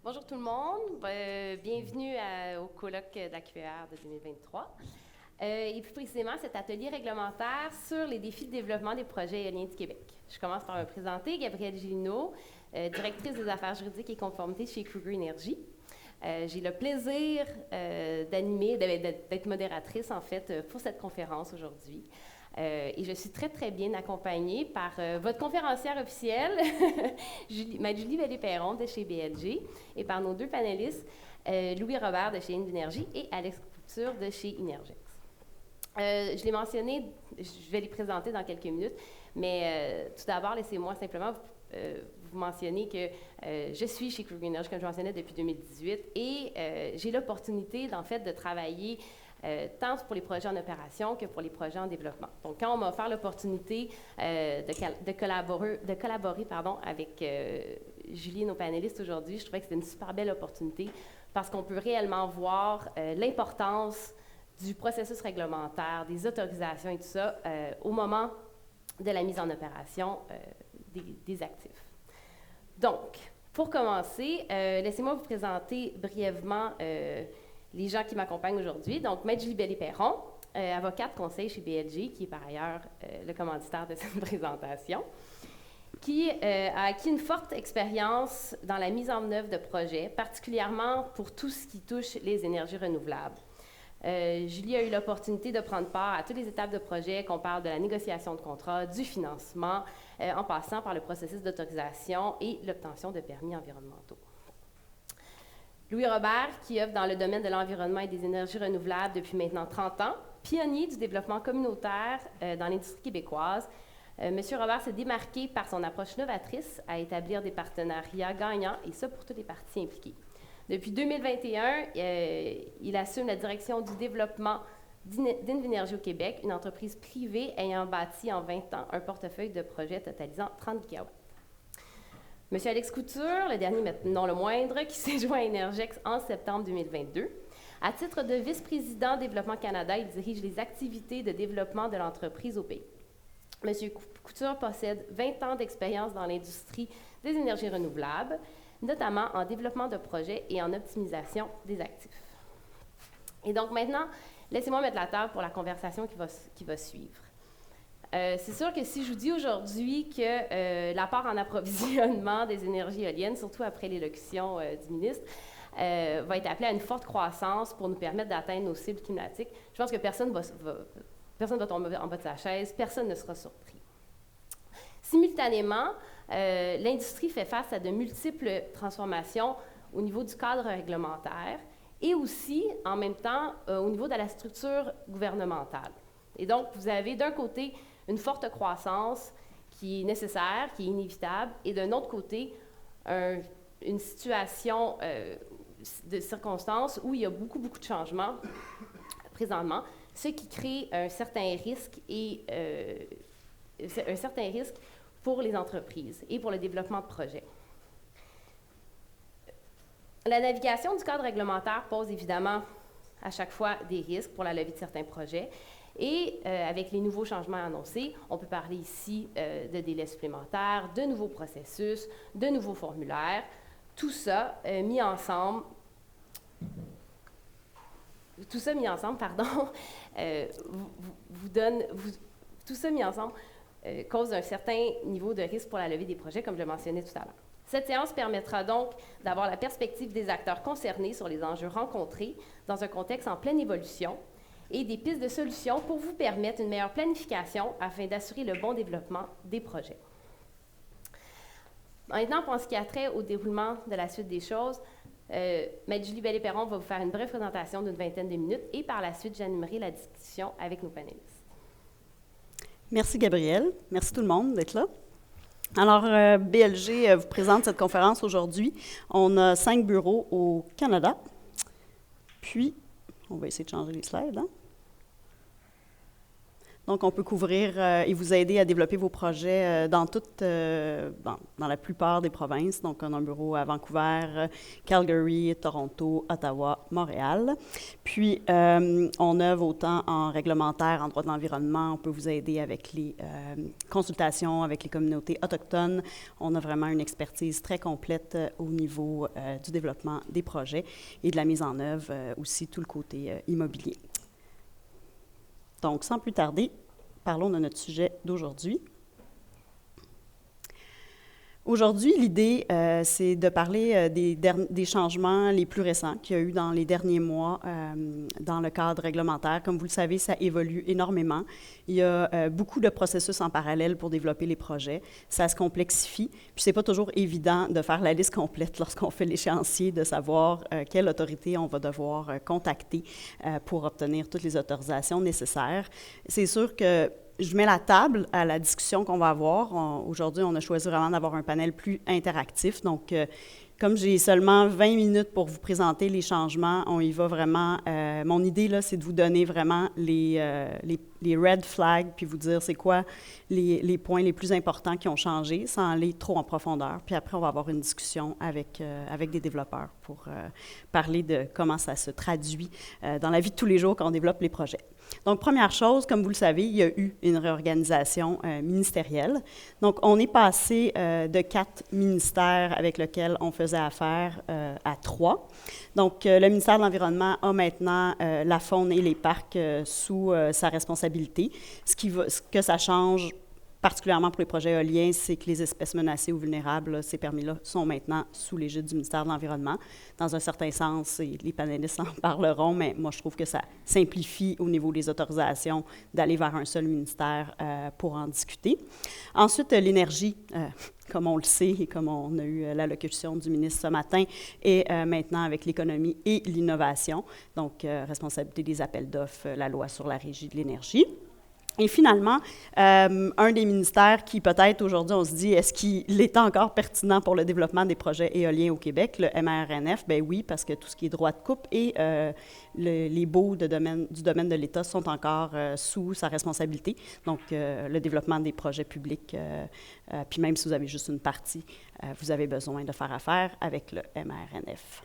Bonjour tout le monde, bienvenue au colloque d'AQR de 2023. Et plus précisément, cet atelier réglementaire sur les défis de développement des projets éoliens du Québec. Je commence par me présenter, Gabrielle Gilino, directrice des affaires juridiques et conformités chez Kruger Énergie. J'ai le plaisir d'animer, d'être modératrice en fait pour cette conférence aujourd'hui. Et je suis très, très bien accompagnée par votre conférencière officielle, Julie Vallée-Perron de chez BLG, et par nos deux panélistes, Louis Robert de chez Énergie et Alex Couture de chez Inergex. Je l'ai mentionné, je vais les présenter dans quelques minutes, mais tout d'abord, laissez-moi simplement vous mentionner que je suis chez Kruger Énergie, comme je mentionnais, depuis 2018, et j'ai l'opportunité, en fait, de travailler tant pour les projets en opération que pour les projets en développement. Donc, quand on m'a offert l'opportunité de collaborer avec Julie et nos panélistes aujourd'hui, je trouvais que c'était une super belle opportunité parce qu'on peut réellement voir l'importance du processus réglementaire, des autorisations et tout ça au moment de la mise en opération des actifs. Donc, pour commencer, laissez-moi vous présenter brièvement les gens qui m'accompagnent aujourd'hui. Donc, Maître Julie Vallée-Perron, avocate conseil chez BLG, qui est par ailleurs le commanditaire de cette présentation, qui a acquis une forte expérience dans la mise en œuvre de projets, particulièrement pour tout ce qui touche les énergies renouvelables. Julie a eu l'opportunité de prendre part à toutes les étapes de projet, qu'on parle de la négociation de contrat, du financement, en passant par le processus d'autorisation et l'obtention de permis environnementaux. Louis Robert, qui œuvre dans le domaine de l'environnement et des énergies renouvelables depuis maintenant 30 ans, pionnier du développement communautaire dans l'industrie québécoise. M. Robert s'est démarqué par son approche novatrice à établir des partenariats gagnants, et ça pour toutes les parties impliquées. Depuis 2021, il assume la direction du développement d'Invenergie au Québec, une entreprise privée ayant bâti en 20 ans un portefeuille de projets totalisant 30 gigawatts. M. Alex Couture, le dernier mais non le moindre, qui s'est joint à Inergex en septembre 2022. À titre de vice-président Développement Canada, il dirige les activités de développement de l'entreprise au pays. M. Couture possède 20 ans d'expérience dans l'industrie des énergies renouvelables, notamment en développement de projets et en optimisation des actifs. Et donc maintenant, laissez-moi mettre la table pour la conversation qui va suivre. C'est sûr que si je vous dis aujourd'hui que l'apport en approvisionnement des énergies éoliennes, surtout après l'élocution du ministre, va être appelé à une forte croissance pour nous permettre d'atteindre nos cibles climatiques, je pense que personne va tomber en bas de sa chaise, personne ne sera surpris. Simultanément, l'industrie fait face à de multiples transformations au niveau du cadre réglementaire et aussi, en même temps, au niveau de la structure gouvernementale. Et donc, vous avez d'un côté une forte croissance qui est nécessaire, qui est inévitable, et d'un autre côté, une situation de circonstances où il y a beaucoup de changements présentement, ce qui crée un certain risque pour les entreprises et pour le développement de projets. La navigation du cadre réglementaire pose évidemment à chaque fois des risques pour la levée de certains projets. Et avec les nouveaux changements annoncés, on peut parler ici de délais supplémentaires, de nouveaux processus, de nouveaux formulaires. Tout ça mis ensemble, cause un certain niveau de risque pour la levée des projets, comme je le mentionnais tout à l'heure. Cette séance permettra donc d'avoir la perspective des acteurs concernés sur les enjeux rencontrés dans un contexte en pleine évolution et des pistes de solutions pour vous permettre une meilleure planification afin d'assurer le bon développement des projets. Maintenant, pour ce qui a trait au déroulement de la suite des choses, Maître Julie Vallée-Perron va vous faire une brève présentation d'une vingtaine de minutes et par la suite, j'animerai la discussion avec nos panélistes. Merci Gabrielle. Merci tout le monde d'être là. Alors, BLG vous présente cette conférence aujourd'hui. On a 5 bureaux au Canada. Puis, on va essayer de changer les slides. Donc, on peut couvrir et vous aider à développer vos projets dans la plupart des provinces. Donc, on a un bureau à Vancouver, Calgary, Toronto, Ottawa, Montréal. Puis, on œuvre autant en réglementaire, en droit de l'environnement. On peut vous aider avec les consultations avec les communautés autochtones. On a vraiment une expertise très complète au niveau du développement des projets et de la mise en œuvre, aussi tout le côté immobilier. Donc, sans plus tarder, parlons de notre sujet d'aujourd'hui. Aujourd'hui, l'idée, c'est de parler des changements les plus récents qu'il y a eu dans les derniers mois dans le cadre réglementaire. Comme vous le savez, ça évolue énormément. Il y a beaucoup de processus en parallèle pour développer les projets. Ça se complexifie. Puis, c'est pas toujours évident de faire la liste complète lorsqu'on fait l'échéancier, de savoir quelle autorité on va devoir contacter pour obtenir toutes les autorisations nécessaires. C'est sûr que je mets la table à la discussion qu'on va avoir. Aujourd'hui, on a choisi vraiment d'avoir un panel plus interactif. Donc, comme j'ai seulement 20 minutes pour vous présenter les changements, on y va vraiment. Mon idée, là, c'est de vous donner vraiment les red flags, puis vous dire c'est quoi les points les plus importants qui ont changé, sans aller trop en profondeur. Puis après, on va avoir une discussion avec des développeurs pour parler de comment ça se traduit dans la vie de tous les jours quand on développe les projets. Donc, première chose, comme vous le savez, il y a eu une réorganisation ministérielle. Donc, on est passé de 4 ministères avec lesquels on faisait affaire à 3. Donc, le ministère de l'Environnement a maintenant la faune et les parcs sous sa responsabilité. Ce que ça change particulièrement pour les projets éoliens, c'est que les espèces menacées ou vulnérables, ces permis-là, sont maintenant sous l'égide du ministère de l'Environnement. Dans un certain sens, et les panélistes en parleront, mais moi, je trouve que ça simplifie au niveau des autorisations d'aller vers un seul ministère pour en discuter. Ensuite, l'énergie, comme on le sait et comme on a eu l'allocution du ministre ce matin, est maintenant avec l'économie et l'innovation, donc responsabilité des appels d'offres, la loi sur la régie de l'énergie. Et finalement, un des ministères qui peut-être aujourd'hui, on se dit, est-ce qu'il est encore pertinent pour le développement des projets éoliens au Québec, le MRNF? Bien oui, parce que tout ce qui est droit de coupe et les baux du domaine de l'État sont encore sous sa responsabilité. Donc, le développement des projets publics, puis même si vous avez juste une partie, vous avez besoin de faire affaire avec le MRNF.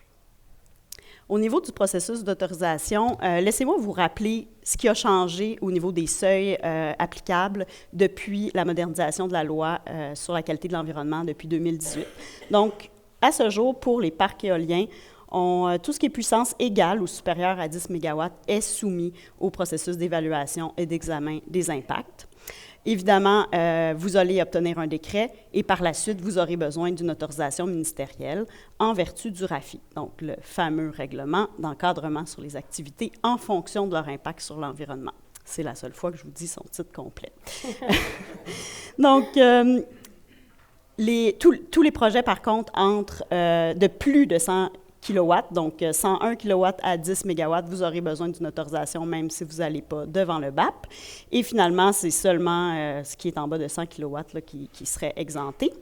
Au niveau du processus d'autorisation, laissez-moi vous rappeler ce qui a changé au niveau des seuils applicables depuis la modernisation de la loi sur la qualité de l'environnement depuis 2018. Donc, à ce jour, pour les parcs éoliens, tout ce qui est puissance égale ou supérieure à 10 MW est soumis au processus d'évaluation et d'examen des impacts. Évidemment, vous allez obtenir un décret et par la suite, vous aurez besoin d'une autorisation ministérielle en vertu du RAFI, donc le fameux règlement d'encadrement sur les activités en fonction de leur impact sur l'environnement. C'est la seule fois que je vous dis son titre complet. Donc, tous les projets, par contre, entre de plus de 100 kW, donc 101 kW à 10 MW, vous aurez besoin d'une autorisation même si vous n'allez pas devant le BAP. Et finalement, c'est seulement ce qui est en bas de 100 kW là, qui serait exempté.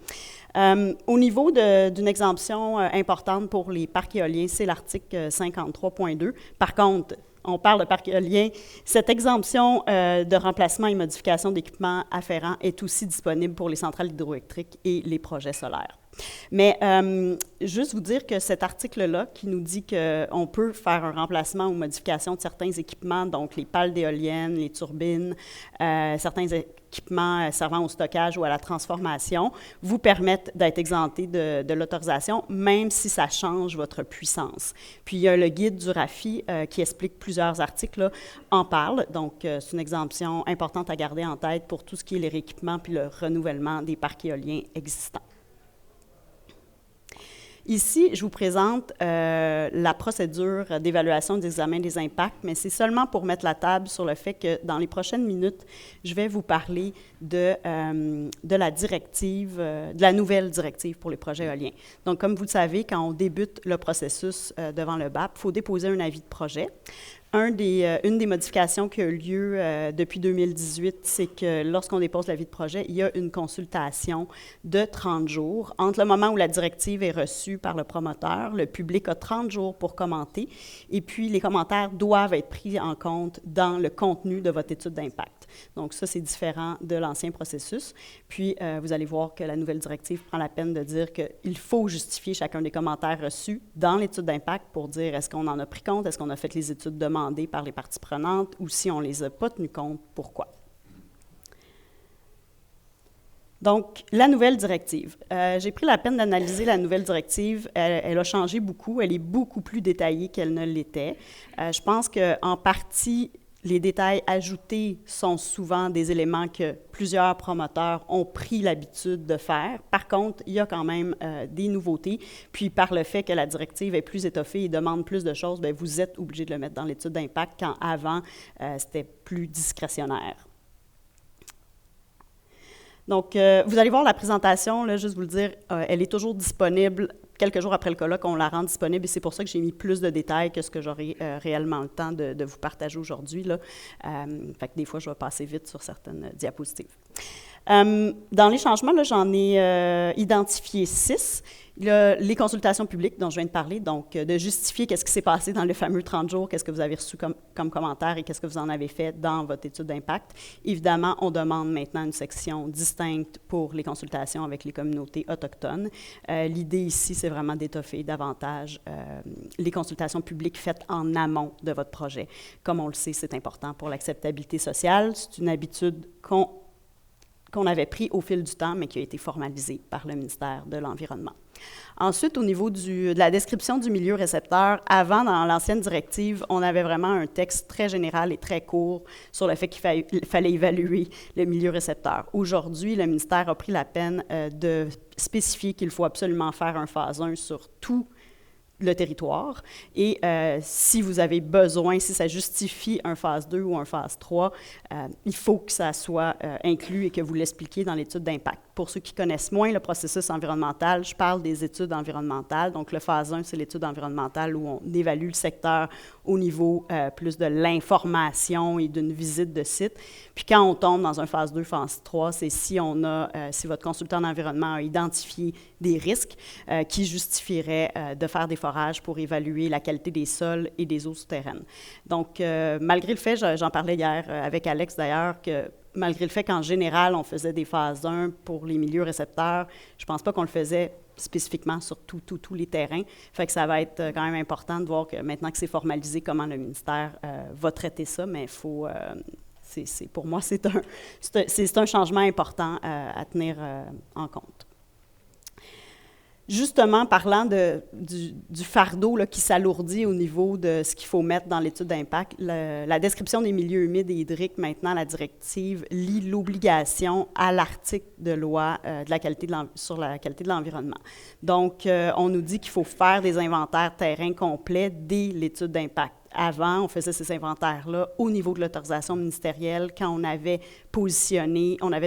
Au niveau d'une exemption importante pour les parcs éoliens, c'est l'article 53.2. Par contre, on parle de parc éolien, cette exemption de remplacement et modification d'équipements afférents est aussi disponible pour les centrales hydroélectriques et les projets solaires. Mais juste vous dire que cet article-là, qui nous dit qu'on peut faire un remplacement ou modification de certains équipements, donc les pales d'éoliennes, les turbines, certains équipements servant au stockage ou à la transformation, vous permettent d'être exemptés de l'autorisation, même si ça change votre puissance. Puis, il y a le guide du RAFI qui explique plusieurs articles, là, en parle. Donc, c'est une exemption importante à garder en tête pour tout ce qui est les rééquipements puis le renouvellement des parcs éoliens existants. Ici, je vous présente la procédure d'évaluation d'examen des impacts, mais c'est seulement pour mettre la table sur le fait que dans les prochaines minutes, je vais vous parler de la directive, de la nouvelle directive pour les projets éoliens. Donc, comme vous le savez, quand on débute le processus devant le BAP, il faut déposer un avis de projet. Une des modifications qui a eu lieu depuis 2018, c'est que lorsqu'on dépose l'avis de projet, il y a une consultation de 30 jours. Entre le moment où la directive est reçue par le promoteur, le public a 30 jours pour commenter, et puis les commentaires doivent être pris en compte dans le contenu de votre étude d'impact. Donc ça, c'est différent de l'ancien processus. Puis, vous allez voir que la nouvelle directive prend la peine de dire qu'il faut justifier chacun des commentaires reçus dans l'étude d'impact pour dire est-ce qu'on en a pris compte, est-ce qu'on a fait les études demandées par les parties prenantes ou si on ne les a pas tenues compte, pourquoi. Donc, la nouvelle directive. J'ai pris la peine d'analyser la nouvelle directive. Elle a changé beaucoup. Elle est beaucoup plus détaillée qu'elle ne l'était. Je pense qu'en partie, les détails ajoutés sont souvent des éléments que plusieurs promoteurs ont pris l'habitude de faire. Par contre, il y a quand même des nouveautés. Puis, par le fait que la directive est plus étoffée et demande plus de choses, bien, vous êtes obligé de le mettre dans l'étude d'impact quand avant, c'était plus discrétionnaire. Donc, vous allez voir la présentation, là, juste vous le dire, elle est toujours disponible. Quelques jours après le colloque, on la rend disponible et c'est pour ça que j'ai mis plus de détails que ce que j'aurai réellement le temps de vous partager aujourd'hui. Fait que des fois, je vais passer vite sur certaines diapositives. Dans les changements, là, j'en ai identifié 6. Les consultations publiques dont je viens de parler, donc de justifier qu'est-ce qui s'est passé dans le fameux 30 jours, qu'est-ce que vous avez reçu comme commentaire et qu'est-ce que vous en avez fait dans votre étude d'impact. Évidemment, on demande maintenant une section distincte pour les consultations avec les communautés autochtones. L'idée ici, c'est vraiment d'étoffer davantage les consultations publiques faites en amont de votre projet. Comme on le sait, c'est important pour l'acceptabilité sociale. C'est une habitude qu'on avait pris au fil du temps, mais qui a été formalisée par le ministère de l'Environnement. Ensuite, au niveau de la description du milieu récepteur, avant, dans l'ancienne directive, on avait vraiment un texte très général et très court sur le fait qu'il fallait évaluer le milieu récepteur. Aujourd'hui, le ministère a pris la peine de spécifier qu'il faut absolument faire un phase 1 sur tout le territoire. Et si vous avez besoin, si ça justifie un phase 2 ou un phase 3, il faut que ça soit inclus et que vous l'expliquiez dans l'étude d'impact. Pour ceux qui connaissent moins le processus environnemental, je parle des études environnementales. Donc, le phase 1, c'est l'étude environnementale où on évalue le secteur au niveau plus de l'information et d'une visite de site. Puis quand on tombe dans un phase 2, phase 3, c'est si votre consultant en environnement a identifié des risques qui justifieraient de faire des forages pour évaluer la qualité des sols et des eaux souterraines. Donc, malgré le fait, j'en parlais hier avec Alex d'ailleurs, que malgré le fait qu'en général, on faisait des phases 1 pour les milieux récepteurs, je ne pense pas qu'on le faisait spécifiquement sur tous les terrains. Fait que ça va être quand même important de voir que maintenant que c'est formalisé, comment le ministère va traiter ça, mais il faut... pour moi, c'est un changement important à tenir en compte. Justement, parlant du fardeau là, qui s'alourdit au niveau de ce qu'il faut mettre dans l'étude d'impact, la description des milieux humides et hydriques, maintenant, la directive lie l'obligation à l'article de loi sur la qualité de l'environnement. Donc, on nous dit qu'il faut faire des inventaires terrain complets dès l'étude d'impact. Avant, on faisait ces inventaires-là au niveau de l'autorisation ministérielle quand on avait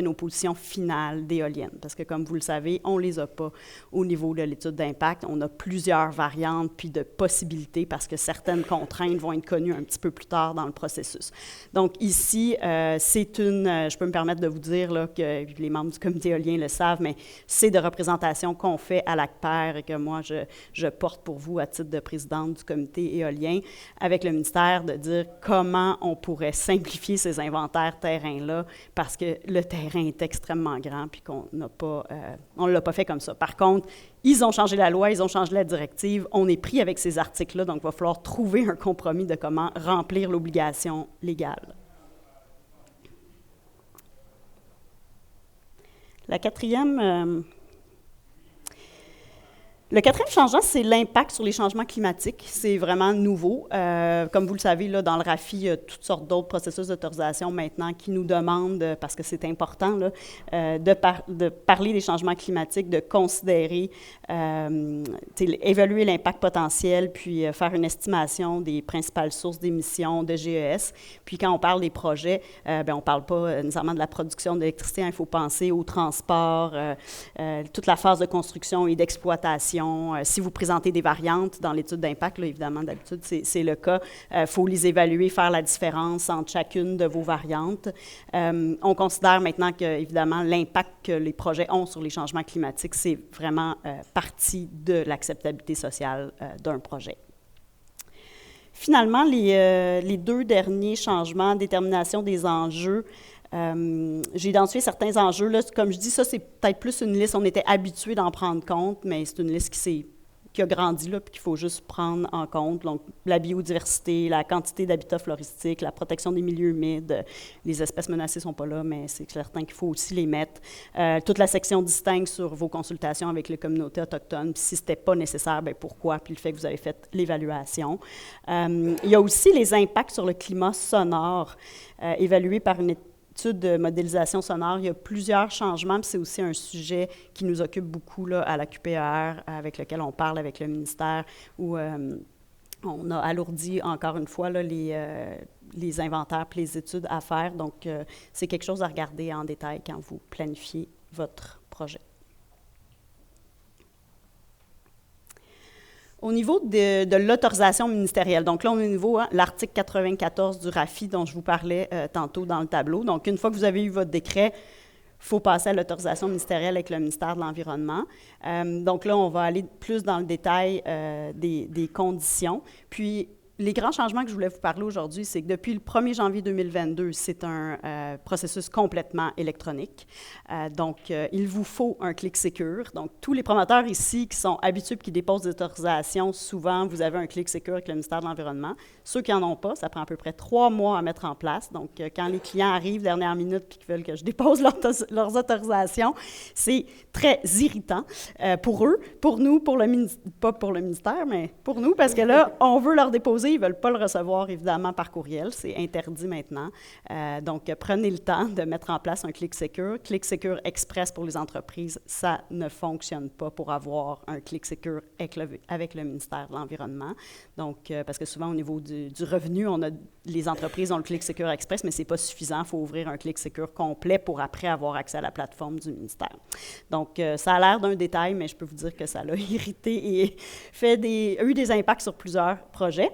nos positions finales d'éoliennes. Parce que, comme vous le savez, on ne les a pas au niveau de l'étude d'impact. On a plusieurs variantes puis de possibilités parce que certaines contraintes vont être connues un petit peu plus tard dans le processus. Donc, ici, je peux me permettre de vous dire là, que les membres du comité éolien le savent, mais c'est de représentation qu'on fait à l'ACPER et que moi, je porte pour vous à titre de présidente du comité éolien avec le ministère de dire comment on pourrait simplifier ces inventaires terrain-là parce que le terrain est extrêmement grand puis qu'on n'a pas, on ne l'a pas fait comme ça. Par contre, ils ont changé la loi, ils ont changé la directive, on est pris avec ces articles-là, donc il va falloir trouver un compromis de comment remplir l'obligation légale. Le quatrième changement, c'est l'impact sur les changements climatiques. C'est vraiment nouveau. Comme vous le savez, là, dans le RAFI, il y a toutes sortes d'autres processus d'autorisation maintenant qui nous demandent, parce que c'est important, là, de parler des changements climatiques, de considérer, évaluer l'impact potentiel, puis faire une estimation des principales sources d'émissions de GES. Puis quand on parle des projets, on ne parle pas nécessairement de la production d'électricité, il faut penser au transport, toute la phase de construction et d'exploitation, adaptation. Si vous présentez des variantes dans l'étude d'impact, là, évidemment, d'habitude, c'est le cas. Il faut les évaluer, faire la différence entre chacune de vos variantes. On considère maintenant que, évidemment, l'impact que les projets ont sur les changements climatiques, c'est vraiment partie de l'acceptabilité sociale d'un projet. Finalement, les deux derniers changements, détermination des enjeux, j'ai identifié certains enjeux. Là, comme je dis, ça, c'est peut-être plus une liste, on était habitué d'en prendre compte, mais c'est une liste qui a grandi, là, puis qu'il faut juste prendre en compte. Donc, la biodiversité, la quantité d'habitats floristiques, la protection des milieux humides, les espèces menacées ne sont pas là, mais c'est certain qu'il faut aussi les mettre. Toute la section distincte sur vos consultations avec les communautés autochtones, puis si ce n'était pas nécessaire, bien pourquoi, puis le fait que vous avez fait l'évaluation. Il y a aussi les impacts sur le climat sonore, évalués par une étude de modélisation sonore. Il y a plusieurs changements, puis c'est aussi un sujet qui nous occupe beaucoup là, à la QPR, avec lequel on parle avec le ministère, où on a alourdi encore une fois là, les inventaires et les études à faire. Donc, c'est quelque chose à regarder en détail quand vous planifiez votre projet. Au niveau de l'autorisation ministérielle, donc là, on est au niveau l'article 94 du RAFI dont je vous parlais tantôt dans le tableau. Donc, une fois que vous avez eu votre décret, il faut passer à l'autorisation ministérielle avec le ministère de l'Environnement. Donc là, on va aller plus dans le détail des conditions. Puis, les grands changements que je voulais vous parler aujourd'hui, c'est que depuis le 1er janvier 2022, c'est un processus complètement électronique. Donc, il vous faut un clic secure. Donc, tous les promoteurs ici qui sont habitués et qui déposent des autorisations, souvent, vous avez un clic secure avec le ministère de l'Environnement. Ceux qui n'en ont pas, ça prend à peu près 3 mois à mettre en place. Donc, quand les clients arrivent dernière minute et qu'ils veulent que je dépose leurs autorisations, c'est très irritant pour eux, pour nous, pas pour le ministère, mais pour nous, parce que là, on veut leur déposer. Ils ne veulent pas le recevoir, évidemment, par courriel. C'est interdit maintenant. Donc, prenez le temps de mettre en place un Click Secure. Click Secure Express pour les entreprises, ça ne fonctionne pas pour avoir un Click Secure avec le ministère de l'Environnement. Donc, parce que souvent, au niveau du revenu, les entreprises ont le Click Secure Express, mais ce n'est pas suffisant. Il faut ouvrir un Click Secure complet pour après avoir accès à la plateforme du ministère. Donc, ça a l'air d'un détail, mais je peux vous dire que ça l'a irrité et a eu des impacts sur plusieurs projets.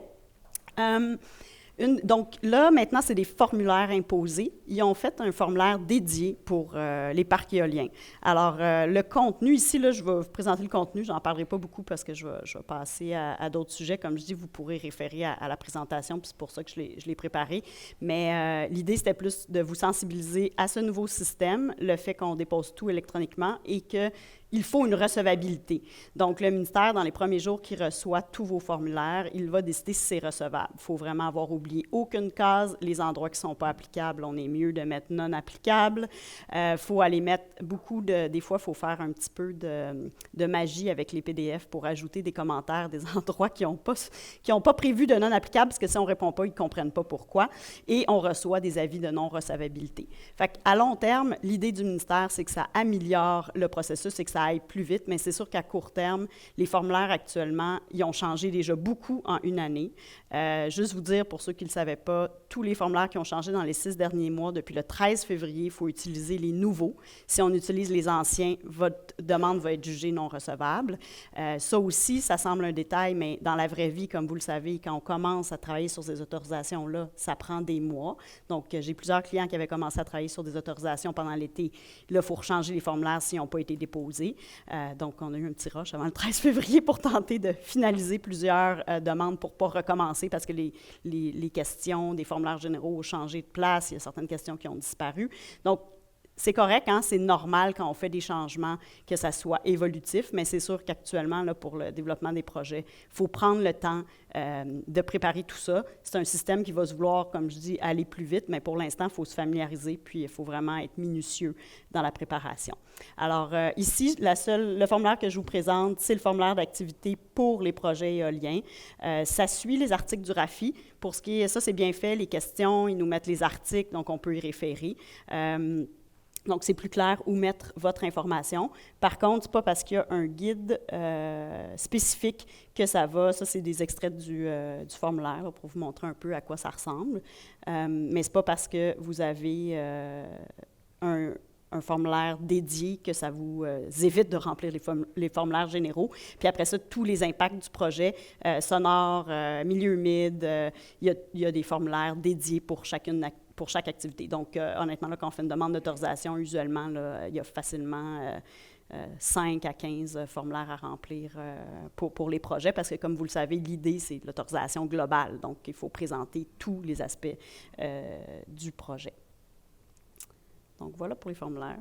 Donc là, maintenant, c'est des formulaires imposés. Ils ont fait un formulaire dédié pour les parcs éoliens. Alors, le contenu, ici, là, je vais vous présenter le contenu. Je n'en parlerai pas beaucoup parce que je vais passer à d'autres sujets. Comme je dis, vous pourrez référer à la présentation, puis c'est pour ça que je l'ai préparé. Mais l'idée, c'était plus de vous sensibiliser à ce nouveau système, le fait qu'on dépose tout électroniquement et qu'il faut une recevabilité. Donc, le ministère, dans les premiers jours qu'il reçoit tous vos formulaires, il va décider si c'est recevable. Il faut vraiment avoir oublié aucune case. Les endroits qui ne sont pas applicables, on est mieux de mettre non applicable. Il faut aller mettre des fois, il faut faire un petit peu de magie avec les PDF pour ajouter des commentaires des endroits qui n'ont pas prévu de non applicable, parce que si on ne répond pas, ils ne comprennent pas pourquoi. Et on reçoit des avis de non-recevabilité. Fait qu'à long terme, l'idée du ministère, c'est que ça améliore le processus et que ça aille plus vite, mais c'est sûr qu'à court terme, les formulaires actuellement, ils ont changé déjà beaucoup en une année. Juste vous dire, pour ceux qui ne le savaient pas, tous les formulaires qui ont changé dans les 6 derniers mois, depuis le 13 février, il faut utiliser les nouveaux. Si on utilise les anciens, votre demande va être jugée non recevable. Ça aussi, ça semble un détail, mais dans la vraie vie, comme vous le savez, quand on commence à travailler sur ces autorisations-là, ça prend des mois. Donc, j'ai plusieurs clients qui avaient commencé à travailler sur des autorisations pendant l'été. Là, il faut rechanger les formulaires s'ils n'ont pas été déposés. Donc, on a eu un petit rush avant le 13 février pour tenter de finaliser plusieurs demandes pour ne pas recommencer parce que les questions des formulaires généraux ont changé de place. Il y a certaines questions qui ont disparu. Donc, c'est correct, hein? C'est normal quand on fait des changements que ça soit évolutif, mais c'est sûr qu'actuellement, là, pour le développement des projets, il faut prendre le temps de préparer tout ça. C'est un système qui va se vouloir, comme je dis, aller plus vite, mais pour l'instant, il faut se familiariser, puis il faut vraiment être minutieux dans la préparation. Alors, ici, le formulaire que je vous présente, c'est le formulaire d'activité pour les projets éoliens. Ça suit les articles du RAFI. Pour ce qui est, ça, c'est bien fait, les questions, ils nous mettent les articles, donc on peut y référer. Donc, c'est plus clair où mettre votre information. Par contre, ce n'est pas parce qu'il y a un guide spécifique que ça va. Ça, c'est des extraits du formulaire là, pour vous montrer un peu à quoi ça ressemble. Mais ce n'est pas parce que vous avez un formulaire dédié que ça vous évite de remplir les formulaires généraux. Puis après ça, tous les impacts du projet, sonore, milieu humide, il y a des formulaires dédiés pour chaque activité. Donc, honnêtement, là, quand on fait une demande d'autorisation, usuellement, là, il y a facilement 5 à 15 formulaires à remplir pour les projets, parce que, comme vous le savez, l'idée, c'est l'autorisation globale. Donc, il faut présenter tous les aspects du projet. Donc, voilà pour les formulaires.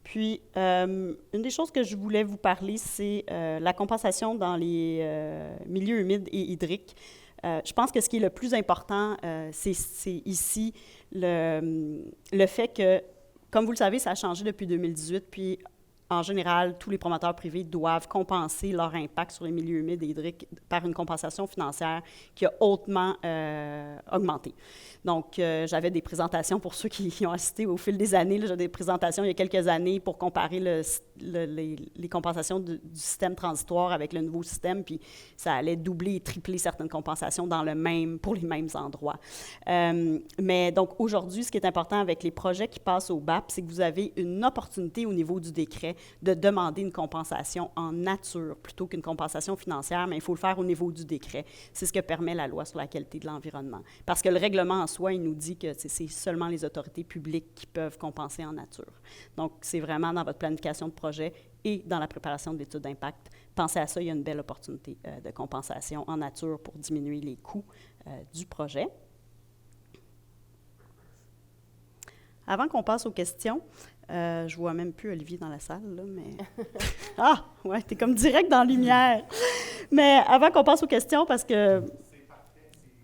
Puis, une des choses que je voulais vous parler, c'est la compensation dans les milieux humides et hydriques. Je pense que ce qui est le plus important, c'est ici le fait que, comme vous le savez, ça a changé depuis 2018, puis en général, tous les promoteurs privés doivent compenser leur impact sur les milieux humides et hydriques par une compensation financière qui a hautement augmenté. Donc, j'avais des présentations pour ceux qui ont assisté au fil des années. J'avais des présentations il y a quelques années pour comparer les compensations du système transitoire avec le nouveau système, puis ça allait doubler et tripler certaines compensations pour les mêmes endroits. Mais donc, aujourd'hui, ce qui est important avec les projets qui passent au BAP, c'est que vous avez une opportunité au niveau du décret de demander une compensation en nature plutôt qu'une compensation financière, mais il faut le faire au niveau du décret. C'est ce que permet la loi sur la qualité de l'environnement. Parce que le règlement en soi, il nous dit que c'est seulement les autorités publiques qui peuvent compenser en nature. Donc, c'est vraiment dans votre planification de projet et dans la préparation de l'étude d'impact. Pensez à ça, il y a une belle opportunité de compensation en nature pour diminuer les coûts du projet. Avant qu'on passe aux questions, je vois même plus Olivier dans la salle, là, mais... Ah, ouais, t'es comme direct dans la lumière. Mais avant qu'on passe aux questions, parce que...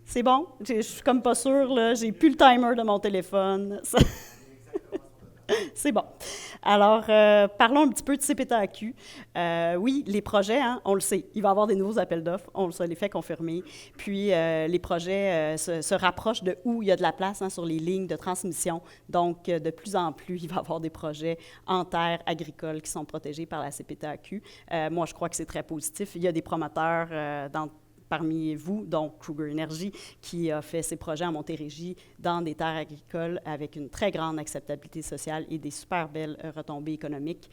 C'est bon? Je suis comme pas sûre, là. J'ai plus le timer de mon téléphone. C'est bon. Alors, parlons un petit peu de CPTAQ. Oui, les projets, hein, on le sait, il va y avoir des nouveaux appels d'offres, on les fait confirmer. Puis, les projets se rapprochent de où il y a de la place sur les lignes de transmission. Donc, de plus en plus, il va y avoir des projets en terre agricole qui sont protégés par la CPTAQ. Moi, je crois que c'est très positif. Il y a des promoteurs parmi vous, donc Kruger Energy, qui a fait ses projets en Montérégie dans des terres agricoles avec une très grande acceptabilité sociale et des super belles retombées économiques.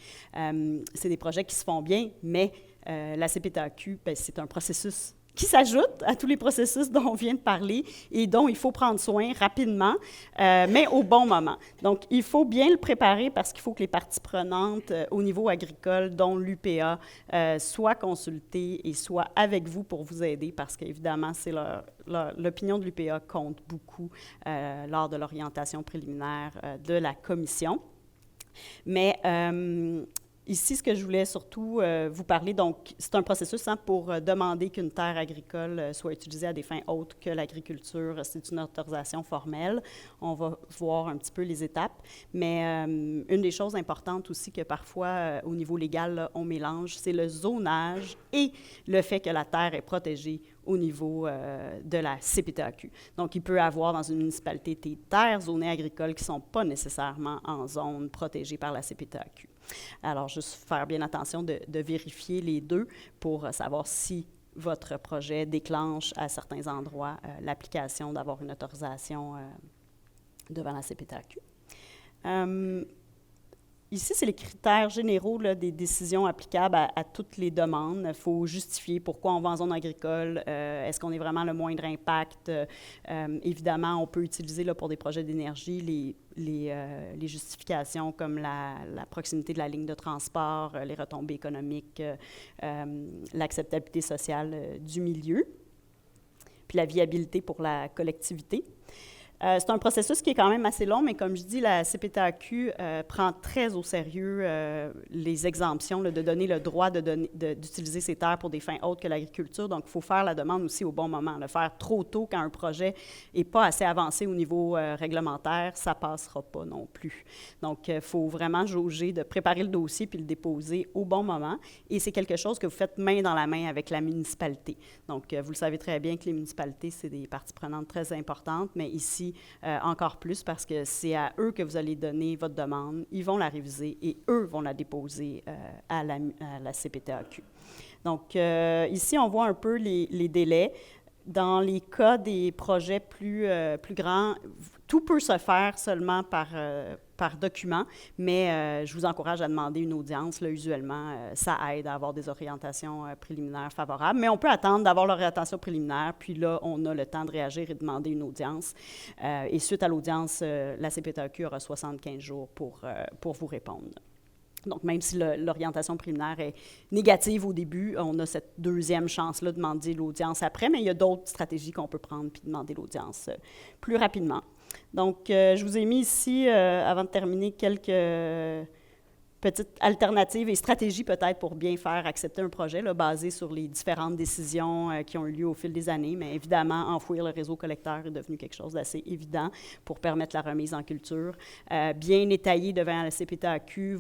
C'est des projets qui se font bien, mais la CPTAQ, c'est un processus qui s'ajoute à tous les processus dont on vient de parler et dont il faut prendre soin rapidement, mais au bon moment. Donc, il faut bien le préparer parce qu'il faut que les parties prenantes au niveau agricole, dont l'UPA, soient consultées et soient avec vous pour vous aider parce qu'évidemment, l'opinion de l'UPA compte beaucoup lors de l'orientation préliminaire de la commission. Mais ici, ce que je voulais surtout vous parler, donc, c'est un processus pour demander qu'une terre agricole soit utilisée à des fins autres que l'agriculture. C'est une autorisation formelle. On va voir un petit peu les étapes. Mais une des choses importantes aussi que parfois, au niveau légal, là, on mélange, c'est le zonage et le fait que la terre est protégée au niveau de la CPTAQ. Donc, il peut y avoir dans une municipalité des terres zonées agricoles qui ne sont pas nécessairement en zone protégée par la CPTAQ. Alors, juste faire bien attention de vérifier les deux pour savoir si votre projet déclenche à certains endroits l'application d'avoir une autorisation devant la CPTAQ. Ici, c'est les critères généraux là, des décisions applicables à toutes les demandes. Il faut justifier pourquoi on va en zone agricole, est-ce qu'on est vraiment le moindre impact. Évidemment, on peut utiliser là, pour des projets d'énergie les justifications comme la proximité de la ligne de transport, les retombées économiques, l'acceptabilité sociale du milieu, puis la viabilité pour la collectivité. C'est un processus qui est quand même assez long, mais comme je dis, la CPTAQ prend très au sérieux les exemptions, là, de donner le droit d'utiliser ces terres pour des fins autres que l'agriculture. Donc, il faut faire la demande aussi au bon moment. Le faire trop tôt quand un projet n'est pas assez avancé au niveau réglementaire, ça ne passera pas non plus. Donc, il faut vraiment jauger de préparer le dossier puis le déposer au bon moment. Et c'est quelque chose que vous faites main dans la main avec la municipalité. Donc, vous le savez très bien que les municipalités, c'est des parties prenantes très importantes, mais ici, encore plus parce que c'est à eux que vous allez donner votre demande, ils vont la réviser et eux vont la déposer à la CPTAQ. Donc, ici, on voit un peu les délais. dans les cas des projets plus grands, tout peut se faire seulement par document, mais je vous encourage à demander une audience. Là, usuellement, ça aide à avoir des orientations préliminaires favorables, mais on peut attendre d'avoir l'orientation préliminaire, puis là, on a le temps de réagir et de demander une audience. Et suite à l'audience, la CPTAQ aura 75 jours pour vous répondre. Donc, même si l'orientation préliminaire est négative au début, on a cette deuxième chance-là de demander l'audience après, mais il y a d'autres stratégies qu'on peut prendre puis demander l'audience plus rapidement. Donc, je vous ai mis ici, avant de terminer, quelques petites alternatives et stratégies peut-être pour bien faire accepter un projet, là, basé sur les différentes décisions qui ont eu lieu au fil des années. Mais évidemment, enfouir le réseau collecteur est devenu quelque chose d'assez évident pour permettre la remise en culture. Bien étayer devant la CPTAQ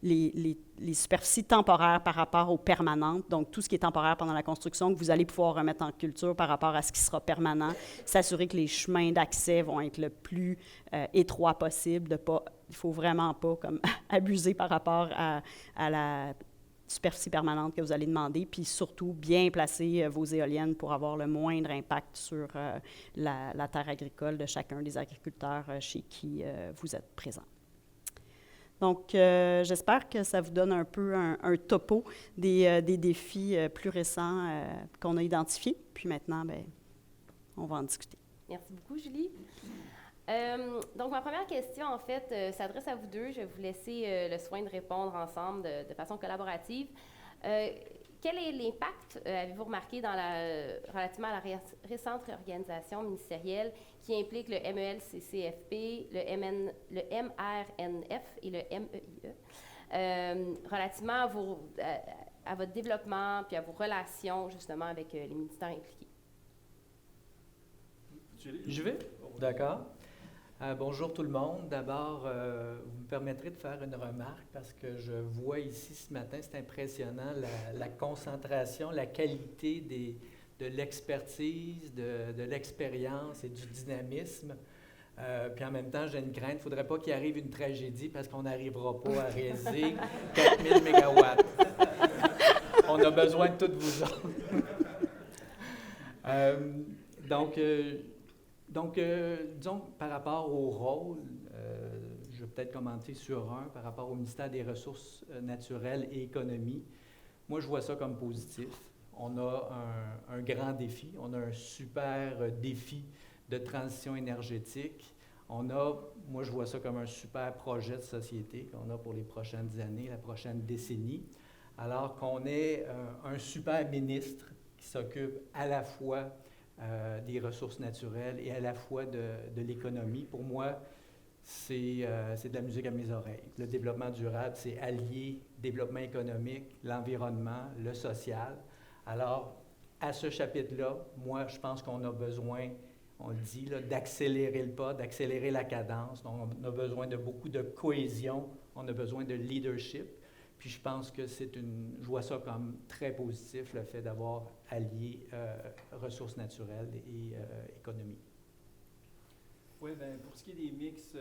les superficies temporaires par rapport aux permanentes, donc tout ce qui est temporaire pendant la construction, que vous allez pouvoir remettre en culture par rapport à ce qui sera permanent, s'assurer que les chemins d'accès vont être le plus étroits possible, il ne faut vraiment pas comme, abuser par rapport à la superficie permanente que vous allez demander, puis surtout bien placer vos éoliennes pour avoir le moindre impact sur la terre agricole de chacun des agriculteurs chez qui vous êtes présent. Donc, j'espère que ça vous donne un peu un topo des défis plus récents qu'on a identifiés. Puis maintenant, bien, on va en discuter. Merci beaucoup, Julie. Donc, ma première question, en fait, s'adresse à vous deux. Je vais vous laisser le soin de répondre ensemble de façon collaborative. Quel est l'impact, avez-vous remarqué, relativement à la récente réorganisation ministérielle qui implique le MEL-CCFP, le MRNF et le MEIE, relativement à votre développement puis à vos relations, justement, avec les ministères impliqués? Je vais? D'accord. Bonjour tout le monde. D'abord, vous me permettrez de faire une remarque parce que je vois ici ce matin, c'est impressionnant, la concentration, la qualité de l'expertise, de l'expérience et du dynamisme. Puis en même temps, j'ai une crainte, il ne faudrait pas qu'il arrive une tragédie parce qu'on n'arrivera pas à réaliser 4000 mégawatts. On a besoin de toutes vous autres. Donc, disons, par rapport au rôle, je vais peut-être commenter sur par rapport au ministère des Ressources naturelles et économie. Moi, je vois ça comme positif. On a un grand défi, on a un super défi de transition énergétique. Moi, je vois ça comme un super projet de société qu'on a pour les prochaines années, la prochaine décennie, alors qu'on ait un super ministre qui s'occupe à la fois des ressources naturelles et à la fois de l'économie. Pour moi, c'est de la musique à mes oreilles. Le développement durable, c'est allier développement économique, l'environnement, le social. Alors, à ce chapitre-là, moi, je pense qu'on a besoin, on le dit, d'accélérer le pas, d'accélérer la cadence. Donc, on a besoin de beaucoup de cohésion, on a besoin de leadership. Puis je pense que je vois ça comme très positif, le fait d'avoir allié ressources naturelles et économie. Oui, bien, pour ce qui est des mix,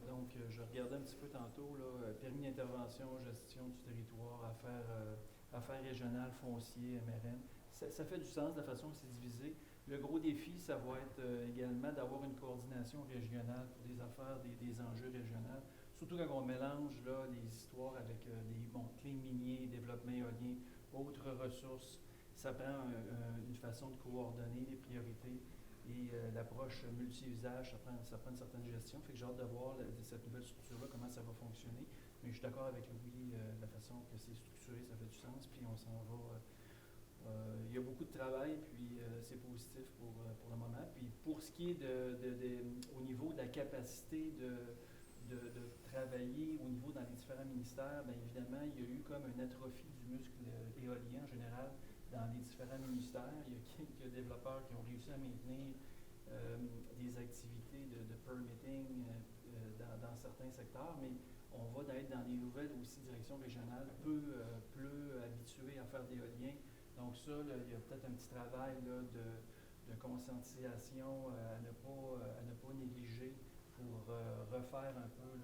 donc je regardais un petit peu tantôt, là, permis d'intervention, gestion du territoire, affaires régionales, foncier, MRN. Ça fait du sens de la façon que c'est divisé. Le gros défi, ça va être également d'avoir une coordination régionale pour des affaires, des enjeux régionaux. Surtout quand on mélange là, les histoires avec clés miniers, développement éolien, autres ressources, ça prend une façon de coordonner les priorités et l'approche multi-usage, ça prend une certaine gestion. Fait que j'ai hâte de voir cette nouvelle structure-là, comment ça va fonctionner. Mais je suis d'accord avec Louis, la façon que c'est structuré, ça fait du sens, puis on s'en va. Il y a beaucoup de travail, puis c'est positif pour le moment. Puis pour ce qui est au niveau de la capacité de travailler au niveau dans les différents ministères, bien évidemment, il y a eu comme une atrophie du muscle éolien en général dans les différents ministères. Il y a quelques développeurs qui ont réussi à maintenir des activités de permitting dans certains secteurs, mais on va être dans les nouvelles aussi directions régionales peu habituées à faire d'éolien. Donc ça, là, il y a peut-être un petit travail là, de conscientisation à ne pas négliger pour refaire un peu.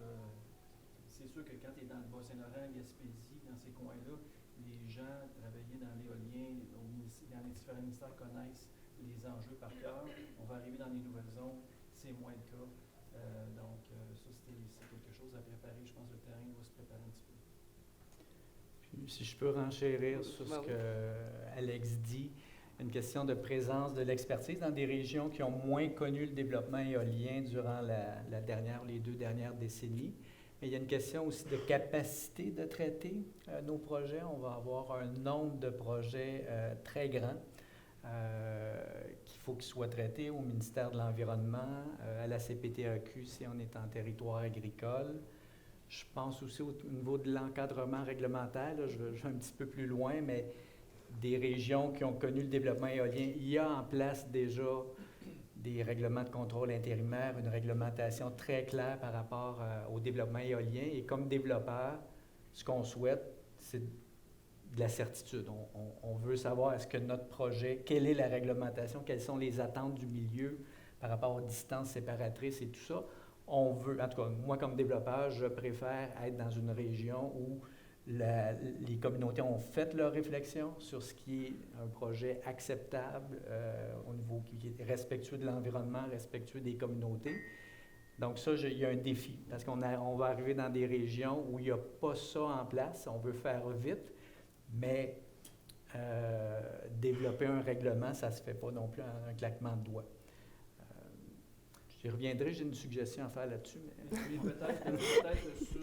C'est sûr que quand tu es dans le Bas-Saint-Laurent, Gaspésie, dans ces coins-là, les gens travailler dans l'éolien, dans les différents ministères connaissent les enjeux par cœur. On va arriver dans les nouvelles zones, c'est moins le cas. Ça, c'est quelque chose à préparer. Je pense que le terrain va se préparer un petit peu. Puis, si je peux renchérir sur ce que Alex dit, une question de présence de l'expertise dans des régions qui ont moins connu le développement éolien durant les 2 dernières décennies. Mais il y a une question aussi de capacité de traiter nos projets. On va avoir un nombre de projets très grand qu'il faut qu'ils soient traités au ministère de l'Environnement, à la CPTAQ si on est en territoire agricole. Je pense aussi au niveau de l'encadrement réglementaire, là, je vais un petit peu plus loin, mais des régions qui ont connu le développement éolien, il y a en place déjà des règlements de contrôle intérimaire, une réglementation très claire par rapport au développement éolien. Et comme développeur, ce qu'on souhaite, c'est de la certitude. On veut savoir est-ce que notre projet, quelle est la réglementation, quelles sont les attentes du milieu par rapport aux distances séparatrices et tout ça. On veut, en tout cas, moi comme développeur, je préfère être dans une région où les communautés ont fait leur réflexion sur ce qui est un projet acceptable au niveau qui est respectueux de l'environnement, respectueux des communautés. Donc ça, il y a un défi, parce qu'on va arriver dans des régions où il n'y a pas ça en place, on veut faire vite, mais développer un règlement, ça ne se fait pas non plus en un claquement de doigts. J'y reviendrai, j'ai une suggestion à faire là-dessus. Mais peut-être sur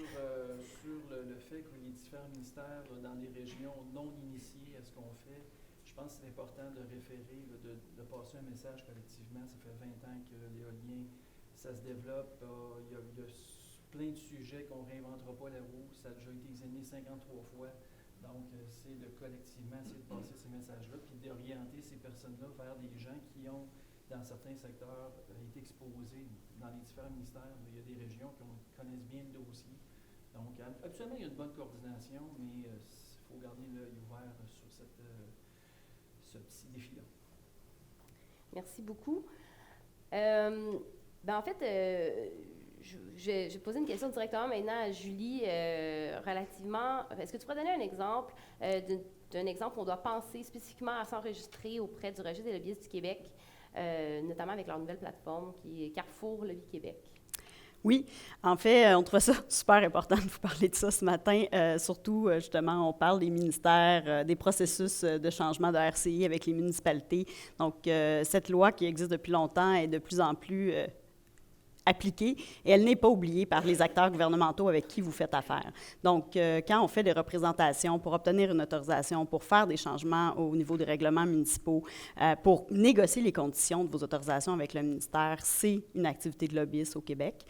le fait que les différents ministères dans les régions non initiées à ce qu'on fait, je pense que c'est important de référer, de passer un message collectivement. Ça fait 20 ans que l'éolien, ça se développe. Il y a plein de sujets qu'on ne réinventera pas la roue. Ça a déjà été examiné 53 fois. Donc, c'est de collectivement essayer de passer ces messages-là, puis d'orienter ces personnes-là vers des gens qui ont, dans certains secteurs, été exposés dans les différents ministères. Il y a des régions qui connaissent bien le dossier. Donc, actuellement, il y a une bonne coordination, mais il faut garder l'œil ouvert sur ce petit défi-là. Merci beaucoup. En fait, je vais poser une question directement maintenant à Julie relativement. Est-ce que tu pourrais donner un exemple d'un exemple où on doit penser spécifiquement à s'enregistrer auprès du Registre des lobbyistes du Québec, notamment avec leur nouvelle plateforme qui est Carrefour Lobby Québec? Oui, en fait, on trouvait ça super important de vous parler de ça ce matin. Surtout, justement, on parle des ministères, des processus de changement de RCI avec les municipalités. Donc, cette loi qui existe depuis longtemps est de plus en plus appliquée et elle n'est pas oubliée par les acteurs gouvernementaux avec qui vous faites affaire. Donc, quand on fait des représentations pour obtenir une autorisation, pour faire des changements au niveau des règlements municipaux, pour négocier les conditions de vos autorisations avec le ministère, c'est une activité de lobbyiste au Québec.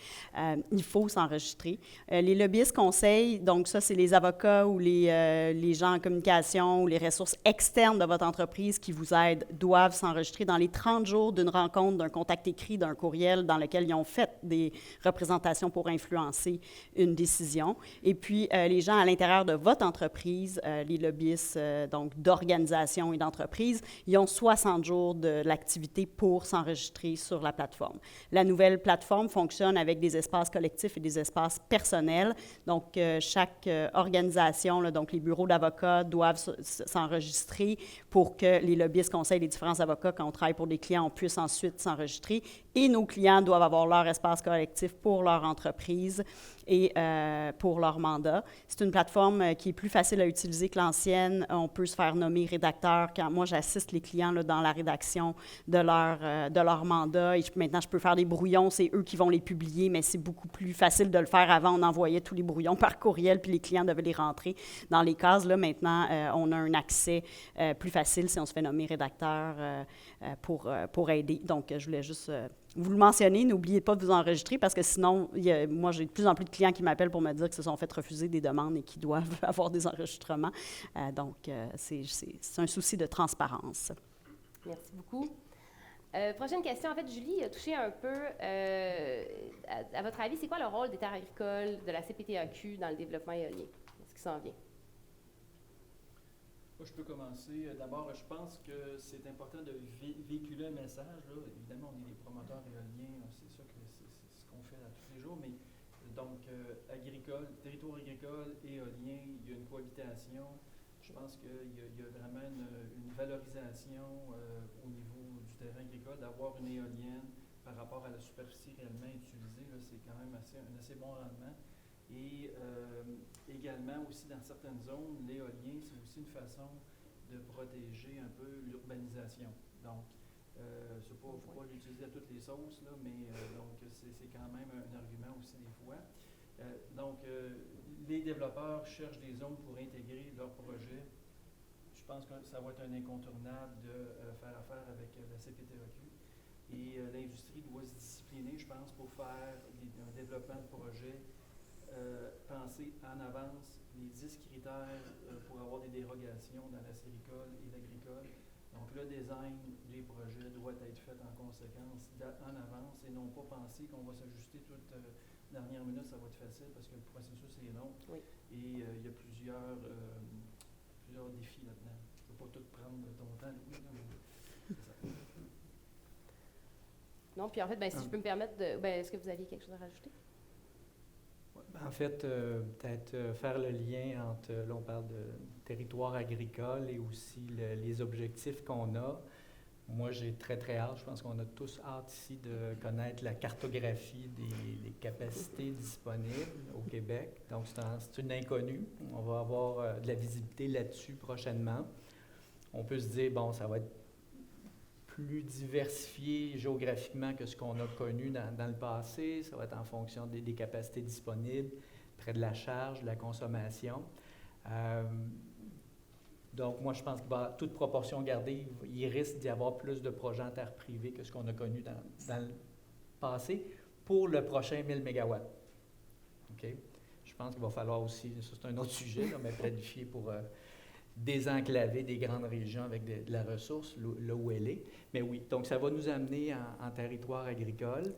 Il faut s'enregistrer. Les lobbyistes conseillent, donc ça, c'est les avocats ou les gens en communication ou les ressources externes de votre entreprise qui vous aident, doivent s'enregistrer dans les 30 jours d'une rencontre, d'un contact écrit, d'un courriel dans lequel ils ont fait des représentations pour influencer une décision. Et puis, les gens à l'intérieur de votre entreprise, les lobbyistes donc d'organisations et d'entreprises, ils ont 60 jours de l'activité pour s'enregistrer sur la plateforme. La nouvelle plateforme fonctionne avec des espaces collectifs et des espaces personnels. Donc, chaque organisation, là, donc les bureaux d'avocats doivent s'enregistrer pour que les lobbyistes conseillent les différents avocats quand on travaille pour des clients, on puisse ensuite s'enregistrer. Et nos clients doivent avoir leur espace collectif pour leur entreprise et pour leur mandat. C'est une plateforme qui est plus facile à utiliser que l'ancienne. On peut se faire nommer rédacteur. Quand moi, j'assiste les clients là, dans la rédaction de leur mandat. Et maintenant, je peux faire des brouillons. C'est eux qui vont les publier, mais c'est beaucoup plus facile de le faire. Avant, on envoyait tous les brouillons par courriel, puis les clients devaient les rentrer dans les cases. Là, maintenant, on a un accès plus facile si on se fait nommer rédacteur pour aider. Donc, je voulais juste vous le mentionner. N'oubliez pas de vous enregistrer parce que sinon, moi, j'ai de plus en plus de clients qui m'appellent pour me dire qu'ils se sont fait refuser des demandes et qu'ils doivent avoir des enregistrements. Donc, c'est un souci de transparence. Merci beaucoup. Prochaine question. En fait, Julie a touché un peu, à votre avis, c'est quoi le rôle des terres agricoles de la CPTAQ dans le développement éolien? Est-ce qu'il s'en vient? Moi, je peux commencer. D'abord, je pense que c'est important de véhiculer un message. Là. Évidemment, on est des promoteurs éoliens, c'est ça que c'est ce qu'on fait tous les jours, mais donc, agricole, territoire agricole, éolien, il y a une cohabitation. Je Je pense qu'il y a vraiment une valorisation au niveau du terrain agricole, d'avoir une éolienne par rapport à la superficie réellement utilisée, là, c'est quand même un assez bon rendement. Et également aussi dans certaines zones, l'éolien, c'est aussi une façon de protéger un peu l'urbanisation. Donc, il ne faut pas l'utiliser à toutes les sauces, là, mais donc c'est quand même un argument aussi des fois. Les développeurs cherchent des zones pour intégrer leurs projets. Je pense que ça va être un incontournable de faire affaire avec la CPTEQ. Et l'industrie doit se discipliner, je pense, pour faire un développement de projet, penser en avance les 10 critères pour avoir des dérogations dans la séricole et l'agricole. Donc, le design des projets doit être fait en conséquence, en avance, et non pas penser qu'on va s'ajuster toute dernière minute, ça va être facile parce que le processus est long. Oui. Et il y a plusieurs défis là-dedans. Tu ne peux pas tout prendre de ton temps, Louis, là, mais c'est ça. Non, puis en fait, si je peux me permettre est-ce que vous aviez quelque chose à rajouter? En fait, peut-être faire le lien entre, là on parle de territoire agricole et aussi les objectifs qu'on a. Moi, j'ai très, très hâte, je pense qu'on a tous hâte ici de connaître la cartographie des capacités disponibles au Québec. Donc, c'est une inconnue. On va avoir de la visibilité là-dessus prochainement. On peut se dire, bon, ça va être plus diversifié géographiquement que ce qu'on a connu dans le passé. Ça va être en fonction des capacités disponibles, près de la charge, de la consommation. Donc, moi, je pense que toute proportion gardée, il risque d'y avoir plus de projets en terre privée que ce qu'on a connu dans le passé pour le prochain 1000 MW. OK? Je pense qu'il va falloir aussi, ça c'est un autre sujet, là, mais planifier pour désenclaver des grandes régions avec de la ressource, là où elle est. Mais oui, donc ça va nous amener en territoire agricole.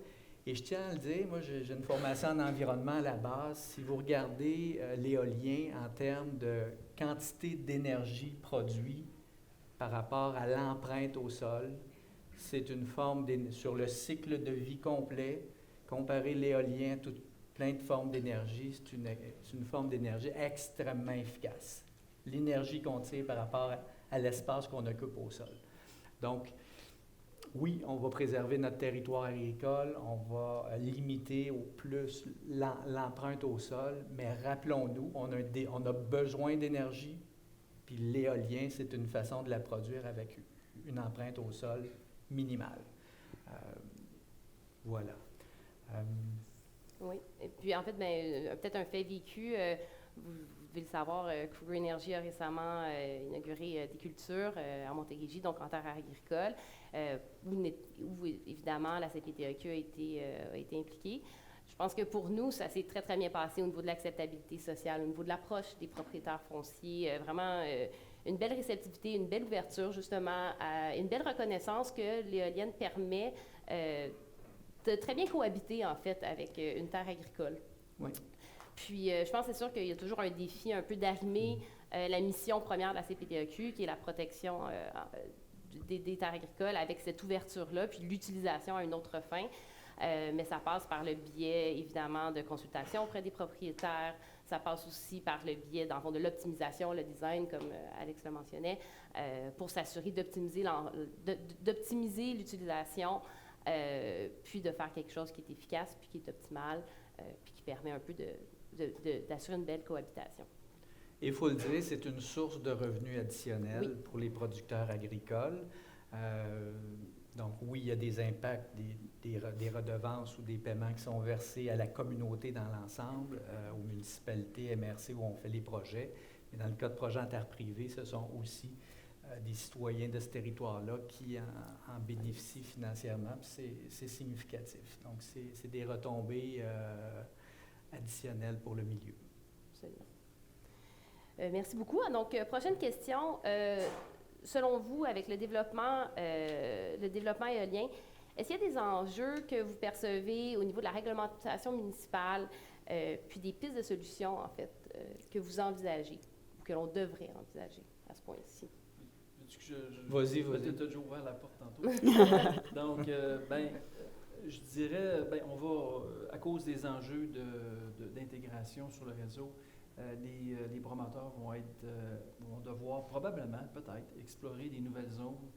Et je tiens à le dire, moi j'ai une formation en environnement à la base. Si vous regardez l'éolien en termes de quantité d'énergie produite par rapport à l'empreinte au sol, c'est une forme, sur le cycle de vie complet, comparer l'éolien à plein de formes d'énergie, c'est une forme d'énergie extrêmement efficace. L'énergie qu'on tire par rapport à l'espace qu'on occupe au sol. Donc, oui, on va préserver notre territoire agricole, on va limiter au plus l'empreinte au sol, mais rappelons-nous, on a besoin d'énergie, puis l'éolien, c'est une façon de la produire avec une empreinte au sol minimale. Voilà. Oui, et puis en fait, peut-être un fait vécu, vous devez le savoir, Kruger Energy a récemment inauguré des cultures à Montérégie, donc en terre agricole, où évidemment la CPTEQ a été impliquée. Je pense que pour nous, ça s'est très, très bien passé au niveau de l'acceptabilité sociale, au niveau de l'approche des propriétaires fonciers, vraiment une belle réceptivité, une belle ouverture justement, une belle reconnaissance que l'éolienne permet de très bien cohabiter en fait avec une terre agricole. Oui. Puis, je pense que c'est sûr qu'il y a toujours un défi un peu d'arrimer la mission première de la CPTEQ, qui est la protection des terres agricoles, avec cette ouverture-là, puis l'utilisation à une autre fin. Mais ça passe par le biais, évidemment, de consultation auprès des propriétaires. Ça passe aussi par le biais, dans le fond, de l'optimisation, le design, comme Alex le mentionnait, pour s'assurer d'optimiser l'utilisation, puis de faire quelque chose qui est efficace, puis qui est optimal, puis qui permet un peu d'assurer une belle cohabitation. Et il faut le dire, c'est une source de revenus additionnels pour les producteurs agricoles. Donc oui, il y a des impacts, des redevances ou des paiements qui sont versés à la communauté dans l'ensemble, aux municipalités, MRC où on fait les projets. Mais dans le cas de projets en terre privée, ce sont aussi des citoyens de ce territoire-là qui en bénéficient financièrement. C'est significatif. Donc c'est des retombées additionnelles pour le milieu. Absolument. Merci beaucoup. Donc, prochaine question. Selon vous, avec le développement éolien, est-ce qu'il y a des enjeux que vous percevez au niveau de la réglementation municipale, puis des pistes de solutions, en fait, que vous envisagez, ou que l'on devrait envisager à ce point-ci? Vas-y. Tu as déjà ouvert la porte tantôt. Donc, je dirais, on va, à cause des enjeux d'intégration sur le réseau, les promoteurs vont devoir probablement, peut-être, explorer des nouvelles zones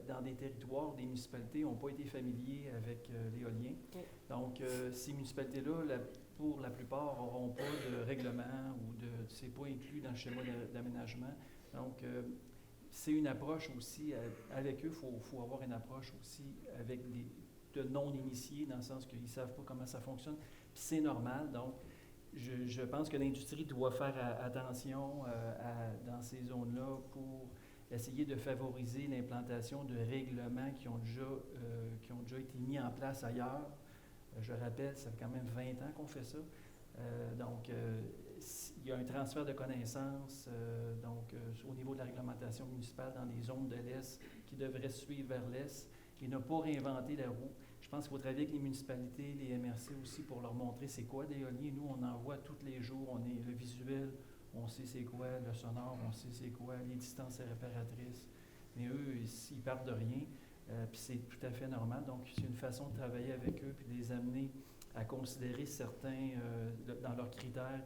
dans des territoires, des municipalités n'ont pas été familiers avec l'éolien. Oui. Donc, ces municipalités-là, pour la plupart, n'auront pas de règlement ou c'est pas inclus dans le schéma d'aménagement. Donc, c'est une approche aussi, avec eux, il faut avoir une approche aussi avec de non-initiés, dans le sens qu'ils ne savent pas comment ça fonctionne. Puis c'est normal, donc je pense que l'industrie doit faire attention dans ces zones-là pour essayer de favoriser l'implantation de règlements qui ont déjà été mis en place ailleurs. Je rappelle, ça fait quand même 20 ans qu'on fait ça. Il y a un transfert de connaissances au niveau de la réglementation municipale dans les zones de l'Est qui devraient suivre vers l'Est et ne pas réinventer la roue. Je pense qu'il faut travailler avec les municipalités, les MRC aussi pour leur montrer c'est quoi l'éolien. Nous, on en voit tous les jours, on est le visuel, on sait c'est quoi, le sonore, on sait c'est quoi, les distances réparatrices. Mais eux, ils partent de rien, puis c'est tout à fait normal. Donc, c'est une façon de travailler avec eux puis de les amener à considérer certains, dans leurs critères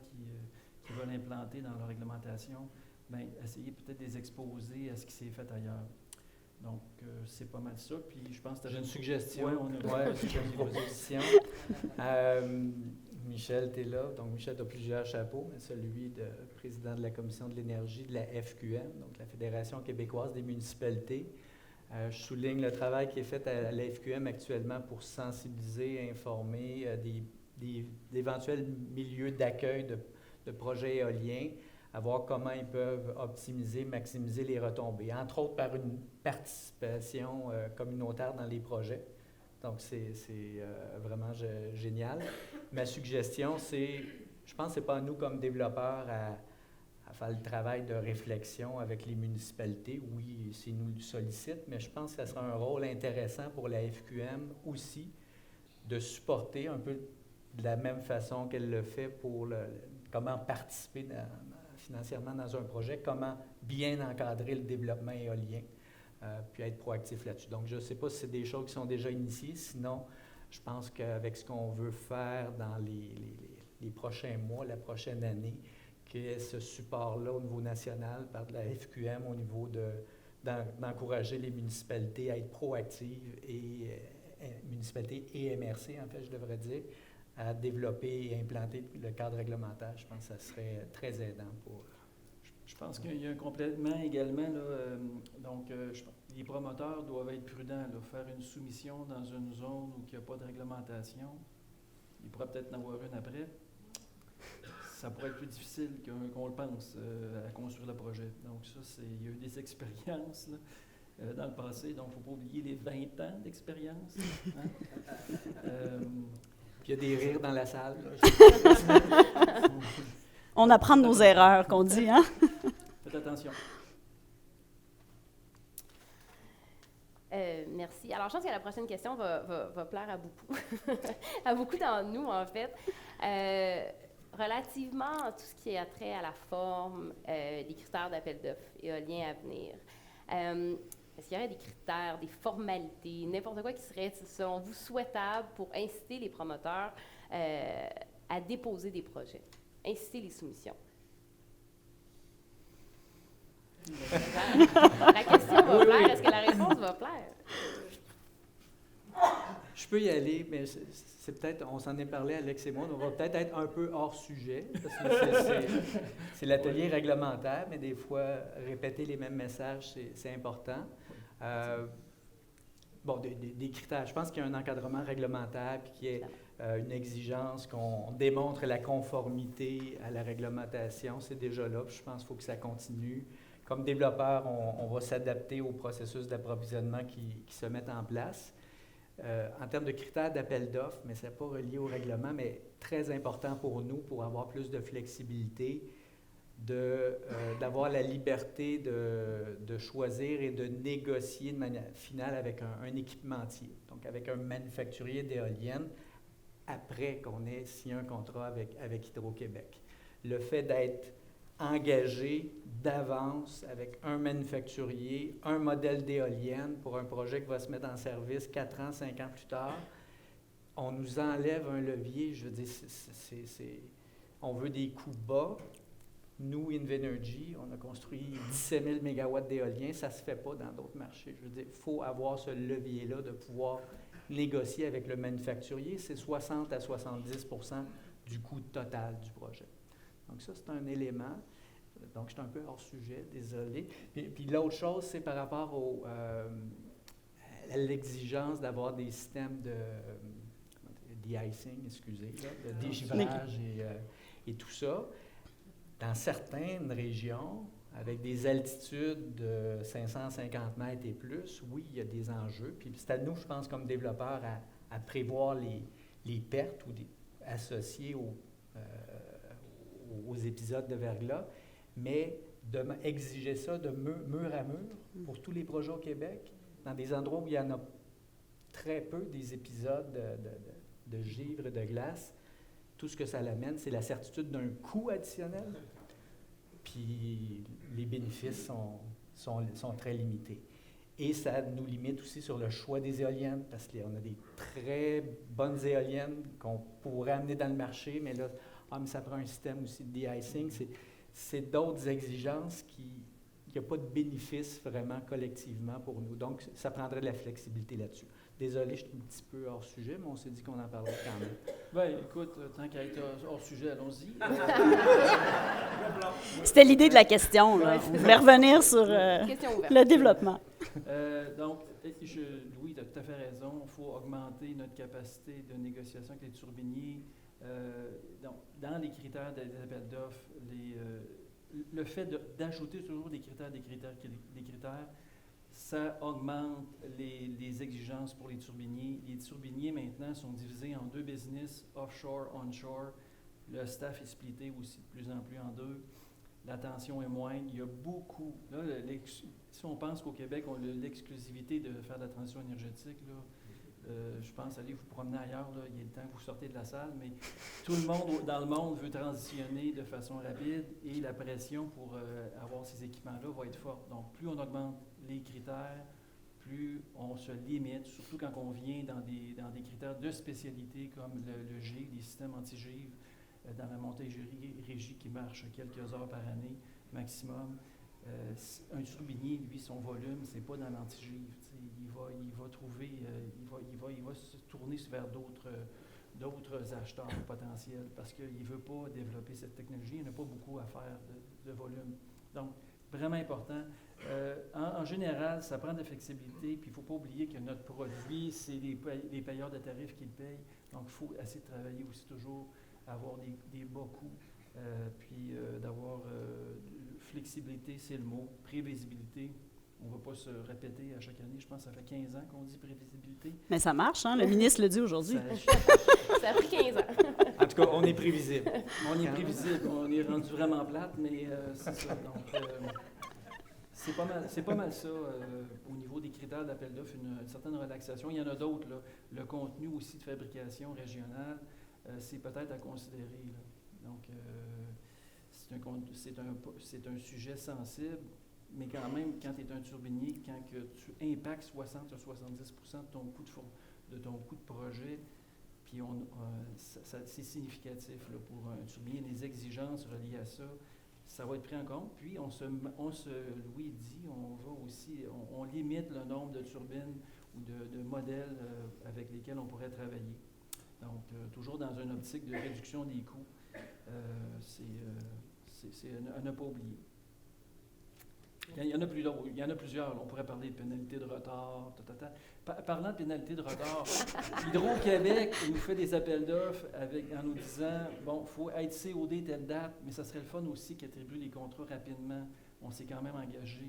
qu'ils veulent implanter dans leur réglementation, bien, essayer peut-être de les exposer à ce qui s'est fait ailleurs. Donc, c'est pas mal ça. Puis, je pense que j'ai une suggestion. Oui, on a une proposition. Michel, tu es là. Donc, Michel a plusieurs chapeaux, mais celui de président de la Commission de l'énergie de la FQM, donc la Fédération québécoise des municipalités. Je souligne le travail qui est fait à la FQM actuellement pour sensibiliser, informer d'éventuels milieux d'accueil de projets éoliens, à voir comment ils peuvent optimiser, maximiser les retombées, entre autres par une participation communautaire dans les projets. Donc, c'est vraiment génial. Ma suggestion, je pense que ce n'est pas à nous comme développeurs à faire le travail de réflexion avec les municipalités. Oui, s'ils nous le sollicitent, mais je pense que ce sera un rôle intéressant pour la FQM aussi de supporter un peu de la même façon qu'elle le fait pour comment participer financièrement dans un projet, comment bien encadrer le développement éolien, puis être proactif là-dessus. Donc, je ne sais pas si c'est des choses qui sont déjà initiées, sinon, je pense qu'avec ce qu'on veut faire dans les prochains mois, la prochaine année, qu'il y ait ce support-là au niveau national par de la FQM, au niveau d'encourager les municipalités à être proactives, municipalités et MRC, en fait, je devrais dire, à développer et implanter le cadre réglementaire. Je pense que ça serait très aidant pour... Je pense qu'il y a un complément également. Les promoteurs doivent être prudents. Faire une soumission dans une zone où il n'y a pas de réglementation, il pourrait peut-être en avoir une après. Ça pourrait être plus difficile qu'on le pense à construire le projet. Donc ça, il y a eu des expériences dans le passé. Donc, il ne faut pas oublier les 20 ans d'expérience. Hein? Puis il y a des rires dans la salle. On apprend de nos erreurs, qu'on dit, hein? Faites attention. Merci. Alors, je pense que la prochaine question va plaire à beaucoup, à beaucoup d'entre nous, en fait. Relativement à tout ce qui a trait à la forme, des critères d'appel d'offres éolien à venir, est-ce qu'il y aurait des critères, des formalités, n'importe quoi qui serait, selon vous, souhaitable pour inciter les promoteurs à déposer des projets, inciter les soumissions? La question va plaire. Est-ce que la réponse va plaire? Je peux y aller, mais c'est peut-être, on s'en est parlé, Alex et moi, on va peut-être être un peu hors sujet, parce que c'est l'atelier réglementaire, mais des fois, répéter les mêmes messages, c'est important. Des critères. Je pense qu'il y a un encadrement réglementaire, puis qu'il y ait une exigence, qu'on démontre la conformité à la réglementation, c'est déjà là, puis je pense qu'il faut que ça continue. Comme développeur, on va s'adapter au processus d'approvisionnement qui se met en place. En termes de critères d'appel d'offres, mais ce n'est pas relié au règlement, mais très important pour nous, pour avoir plus de flexibilité, d'avoir la liberté de choisir et de négocier de manière finale avec un équipementier, donc avec un manufacturier d'éoliennes, après qu'on ait signé un contrat avec Hydro-Québec. Le fait d'être engagé d'avance avec un manufacturier, un modèle d'éolienne pour un projet qui va se mettre en service 4 ans, 5 ans plus tard, on nous enlève un levier. Je veux dire, on veut des coûts bas. Nous, Invenergy, on a construit 17 000 mégawatts d'éolien. Ça ne se fait pas dans d'autres marchés. Je veux dire, il faut avoir ce levier-là de pouvoir négocier avec le manufacturier. C'est 60 à 70 % du coût total du projet. Donc ça, c'est un élément. Donc, je suis un peu hors sujet, désolé. Puis l'autre chose, c'est par rapport à l'exigence d'avoir des systèmes de de-icing, excusez, là, de dégivrage et tout ça. Dans certaines régions, avec des altitudes de 550 mètres et plus, oui, il y a des enjeux. Puis c'est à nous, je pense, comme développeurs, à prévoir les pertes associées aux épisodes de verglas, mais exiger ça de mur à mur pour tous les projets au Québec, dans des endroits où il y en a très peu, des épisodes de givre et de glace. Tout ce que ça l'amène, c'est la certitude d'un coût additionnel, puis les bénéfices sont très limités. Et ça nous limite aussi sur le choix des éoliennes, parce qu'on a des très bonnes éoliennes qu'on pourrait amener dans le marché, mais là, mais ça prend un système aussi de de-icing. C'est d'autres exigences il n'y a pas de bénéfice vraiment collectivement pour nous. Donc, ça prendrait de la flexibilité là-dessus. Désolé, je suis un petit peu hors sujet, mais on s'est dit qu'on en parlerait quand même. Bien, écoute, tant qu'à être hors sujet, allons-y. C'était l'idée de la question, là. On voulait revenir sur le développement. Donc, Louis, tu as tout à fait raison. Il faut augmenter notre capacité de négociation avec les turbiniers. Donc, dans les critères des appels d'offres, le fait d'ajouter toujours des critères, ça augmente les exigences pour les turbiniers. Les turbiniers, maintenant, sont divisés en 2 business, offshore, onshore. Le staff est splitté aussi de plus en plus en 2. La tension est moindre. Il y a beaucoup. Là, si on pense qu'au Québec, on a l'exclusivité de faire de la transition énergétique, là, je pense, allez vous promener ailleurs, là, il est le temps que vous sortez de la salle, mais tout le monde dans le monde veut transitionner de façon rapide et la pression pour avoir ces équipements-là va être forte. Donc, plus on augmente les critères, plus on se limite, surtout quand on vient dans des critères de spécialité comme le G, les systèmes anti-givre, dans la montée régie qui marche quelques heures par année maximum. Un turbinier, lui, son volume, c'est pas dans l'anti-givre. Il va se tourner vers d'autres acheteurs potentiels parce qu'il ne veut pas développer cette technologie. Il n'a pas beaucoup à faire de volume. Donc, vraiment important. En général, ça prend de la flexibilité, puis il ne faut pas oublier que notre produit, c'est les payeurs de tarifs qui le payent. Donc, il faut essayer de travailler aussi toujours, avoir des bas coûts, puis d'avoir flexibilité, c'est le mot, prévisibilité. On ne va pas se répéter à chaque année. Je pense que ça fait 15 ans qu'on dit prévisibilité. Mais ça marche, hein? Le ministre le dit aujourd'hui. Ça a pris 15 ans. En tout cas, on est prévisible. On est prévisible. On est rendu vraiment plate, mais c'est ça. Donc, c'est pas mal ça au niveau des critères d'appel d'offres, une certaine relaxation. Il y en a d'autres, là. Le contenu aussi de fabrication régionale, c'est peut-être à considérer, là. Donc, c'est un sujet sensible. Mais quand même, quand tu es un turbinier, quand que tu impactes 60 à 70 % de ton coût de projet, puis c'est significatif là, pour un turbinier, les exigences reliées à ça, ça va être pris en compte. Puis Louis dit, on limite le nombre de turbines ou de modèles avec lesquels on pourrait travailler. Donc, toujours dans une optique de réduction des coûts, c'est à ne pas oublier. Il y en a plusieurs. On pourrait parler de pénalité de retard. Parlant de pénalité de retard, Hydro-Québec nous fait des appels d'offres en nous disant, bon, il faut être COD telle date, mais ça serait le fun aussi qu'ils attribuent les contrats rapidement. On s'est quand même engagé.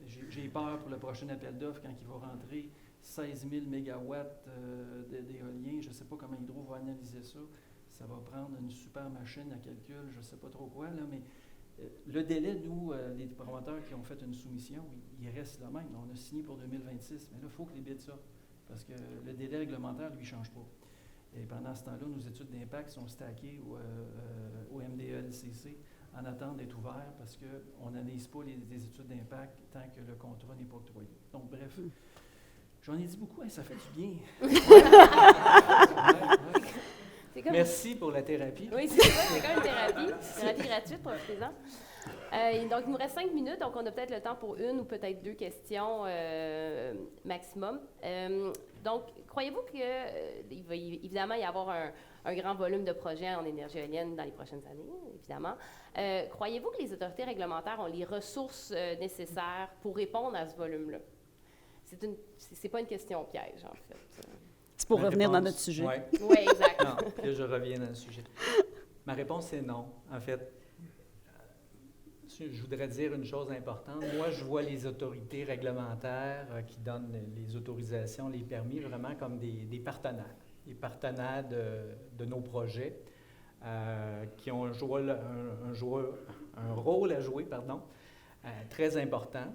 J'ai peur pour le prochain appel d'offres quand il va rentrer 16 000 mégawatts d'éolien. Je ne sais pas comment Hydro va analyser ça. Ça va prendre une super machine à calcul, je ne sais pas trop quoi, là, mais le délai, nous, les promoteurs qui ont fait une soumission, il reste le même. On a signé pour 2026, mais là, il faut que les bids sortent, parce que le délai réglementaire, lui, ne change pas. Et pendant ce temps-là, nos études d'impact sont stackées au MDE-LCC en attente d'être ouverts, parce qu'on n'analyse pas les études d'impact tant que le contrat n'est pas octroyé. Donc, bref, j'en ai dit beaucoup, hein, ça fait du bien. C'est comme... Merci pour la thérapie. Oui, c'est ça, c'est comme une thérapie gratuite, profitez-en. Donc, il nous reste 5 minutes, donc on a peut-être le temps pour une ou peut-être 2 questions maximum. Donc, croyez-vous qu'il va évidemment y avoir un grand volume de projets en énergie éolienne dans les prochaines années, évidemment. Croyez-vous que les autorités réglementaires ont les ressources nécessaires pour répondre à ce volume-là? C'est pas une question piège, en fait. C'est pour Ma revenir dans réponse, notre sujet. ouais. Oui, exact. Non, là, je reviens dans le sujet. Ma réponse, c'est non. En fait, je voudrais dire une chose importante. Moi, je vois les autorités réglementaires qui donnent les autorisations, les permis, vraiment comme des partenaires. Des partenaires de nos projets qui ont un rôle à jouer, très important.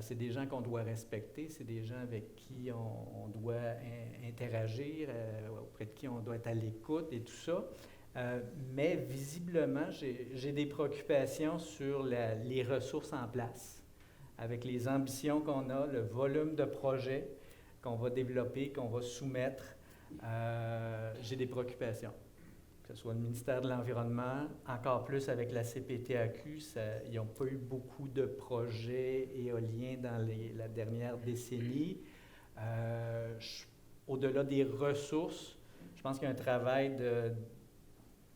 C'est des gens qu'on doit respecter, c'est des gens avec qui on doit interagir, auprès de qui on doit être à l'écoute et tout ça. Mais visiblement, j'ai des préoccupations sur les ressources en place. Avec les ambitions qu'on a, le volume de projets qu'on va développer, qu'on va soumettre, j'ai des préoccupations. Que ce soit le ministère de l'Environnement, encore plus avec la CPTAQ, ils n'ont pas eu beaucoup de projets éoliens dans la dernière décennie. Au-delà des ressources, je pense qu'il y a un travail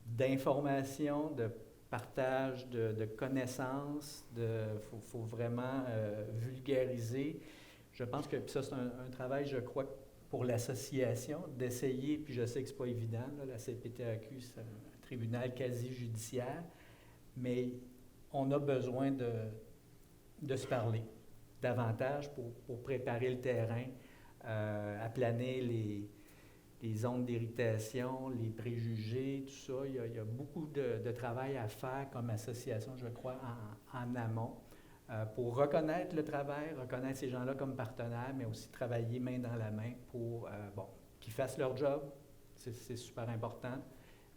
d'information, de partage de connaissances, faut vraiment vulgariser. Je pense que ça, c'est un travail, je crois, pour l'association, d'essayer, puis je sais que ce n'est pas évident, là, la CPTAQ, c'est un tribunal quasi-judiciaire, mais on a besoin de se parler davantage pour préparer le terrain, aplaner les zones d'irritation, les préjugés, tout ça. Il y a beaucoup de travail à faire comme association, je crois, en amont, pour reconnaître le travail, reconnaître ces gens-là comme partenaires, mais aussi travailler main dans la main pour qu'ils fassent leur job, c'est super important,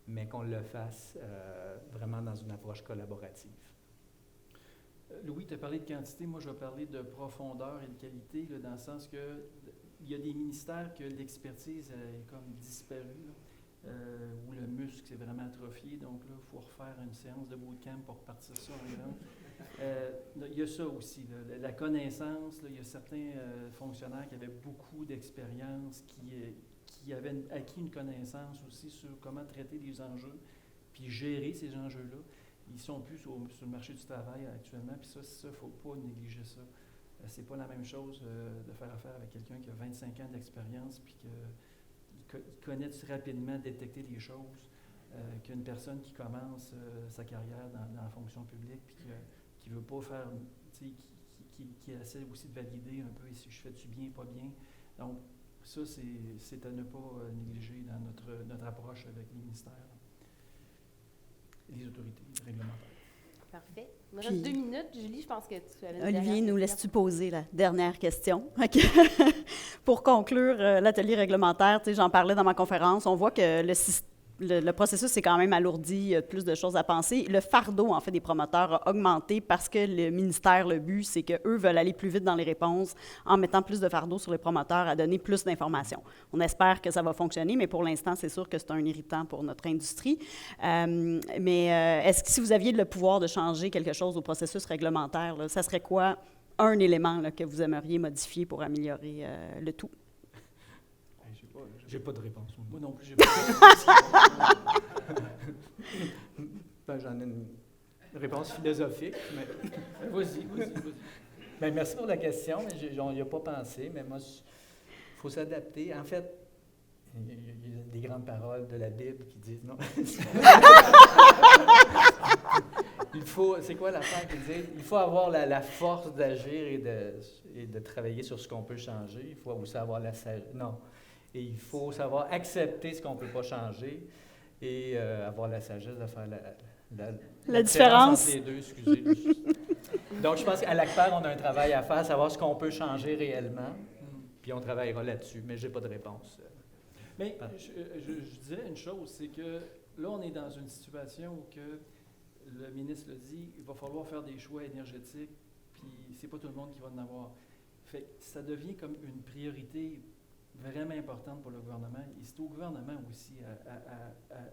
mais qu'on le fasse vraiment dans une approche collaborative. Louis, tu as parlé de quantité, moi je vais parler de profondeur et de qualité, là, dans le sens que il y a des ministères que l'expertise est comme disparue, où le muscle s'est vraiment atrophié, donc là, il faut refaire une séance de bootcamp pour repartir ça en grand. Il y a ça aussi, là, la connaissance, là, il y a certains fonctionnaires qui avaient beaucoup d'expérience, qui avaient acquis une connaissance aussi sur comment traiter les enjeux, puis gérer ces enjeux-là. Ils ne sont plus sur le marché du travail actuellement, puis ça, il ne faut pas négliger ça. C'est pas la même chose de faire affaire avec quelqu'un qui a 25 ans d'expérience puis qui connaît rapidement détecter les choses qu'une personne qui commence sa carrière dans la fonction publique puis qui ne veut pas faire, qui essaie aussi de valider un peu si je fais-tu bien, pas bien. Donc, ça, c'est à ne pas négliger dans notre approche avec les ministères, les autorités réglementaires. Parfait. Il me reste 2 minutes. Julie, je pense que tu avais une Olivier, nous question. laisses-tu poser la dernière question? OK. Pour conclure l'atelier réglementaire, j'en parlais dans ma conférence, on voit que le processus est quand même alourdi, il y a plus de choses à penser. Le fardeau, en fait, des promoteurs a augmenté parce que le ministère, le but, c'est qu'eux veulent aller plus vite dans les réponses en mettant plus de fardeau sur les promoteurs à donner plus d'informations. On espère que ça va fonctionner, mais pour l'instant, c'est sûr que c'est un irritant pour notre industrie. Est-ce que si vous aviez le pouvoir de changer quelque chose au processus réglementaire, là, ça serait quoi un élément là, que vous aimeriez modifier pour améliorer le tout? J'ai pas de réponse. Moi non plus, j'ai pas de réponse. J'en ai une réponse philosophique. Mais Vas-y. Ben, merci pour la question, mais on n'y a pas pensé. Mais moi, il faut s'adapter. En fait, il y a des grandes paroles de la Bible qui disent non. C'est quoi l'affaire qui dit? Il faut avoir la force d'agir et de travailler sur ce qu'on peut changer. Il faut aussi avoir la sagesse. Non. Et il faut savoir accepter ce qu'on ne peut pas changer et avoir la sagesse de faire la différence entre les deux, excusez. Donc, je pense qu'à l'ACPAR, on a un travail à faire, savoir ce qu'on peut changer réellement, puis on travaillera là-dessus, mais je n'ai pas de réponse. Mais je dirais une chose, c'est que là, on est dans une situation où que le ministre l'a dit, il va falloir faire des choix énergétiques, puis c'est pas tout le monde qui va en avoir. Fait que ça devient comme une priorité vraiment importante pour le gouvernement. Et c'est au gouvernement aussi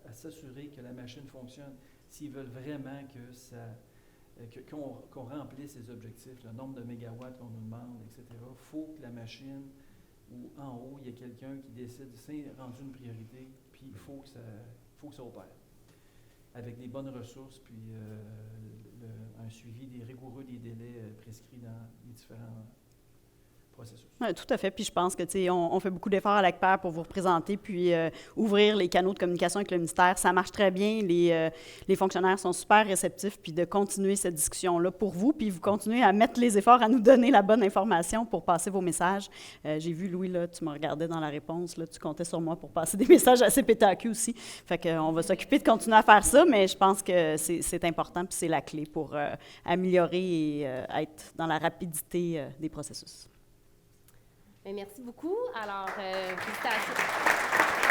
à s'assurer que la machine fonctionne. S'ils veulent vraiment qu'on remplisse les objectifs, le nombre de mégawatts qu'on nous demande, etc., il faut que la machine, ou en haut, il y ait quelqu'un qui décide, c'est rendu une priorité, puis il faut que ça opère. Avec des bonnes ressources, puis un suivi rigoureux des délais prescrits dans les différents processus. Oui, tout à fait. Puis je pense que, tu sais, on fait beaucoup d'efforts à l'ACPER pour vous représenter, puis ouvrir les canaux de communication avec le ministère. Ça marche très bien. Les fonctionnaires sont super réceptifs, puis de continuer cette discussion-là pour vous, puis vous continuez à mettre les efforts à nous donner la bonne information pour passer vos messages. J'ai vu, Louis, là, tu me regardais dans la réponse, là, tu comptais sur moi pour passer des messages à CPTAQ aussi. Fait qu'on va s'occuper de continuer à faire ça, mais je pense que c'est important, puis c'est la clé pour améliorer et être dans la rapidité des processus. Merci beaucoup. Alors, félicitations.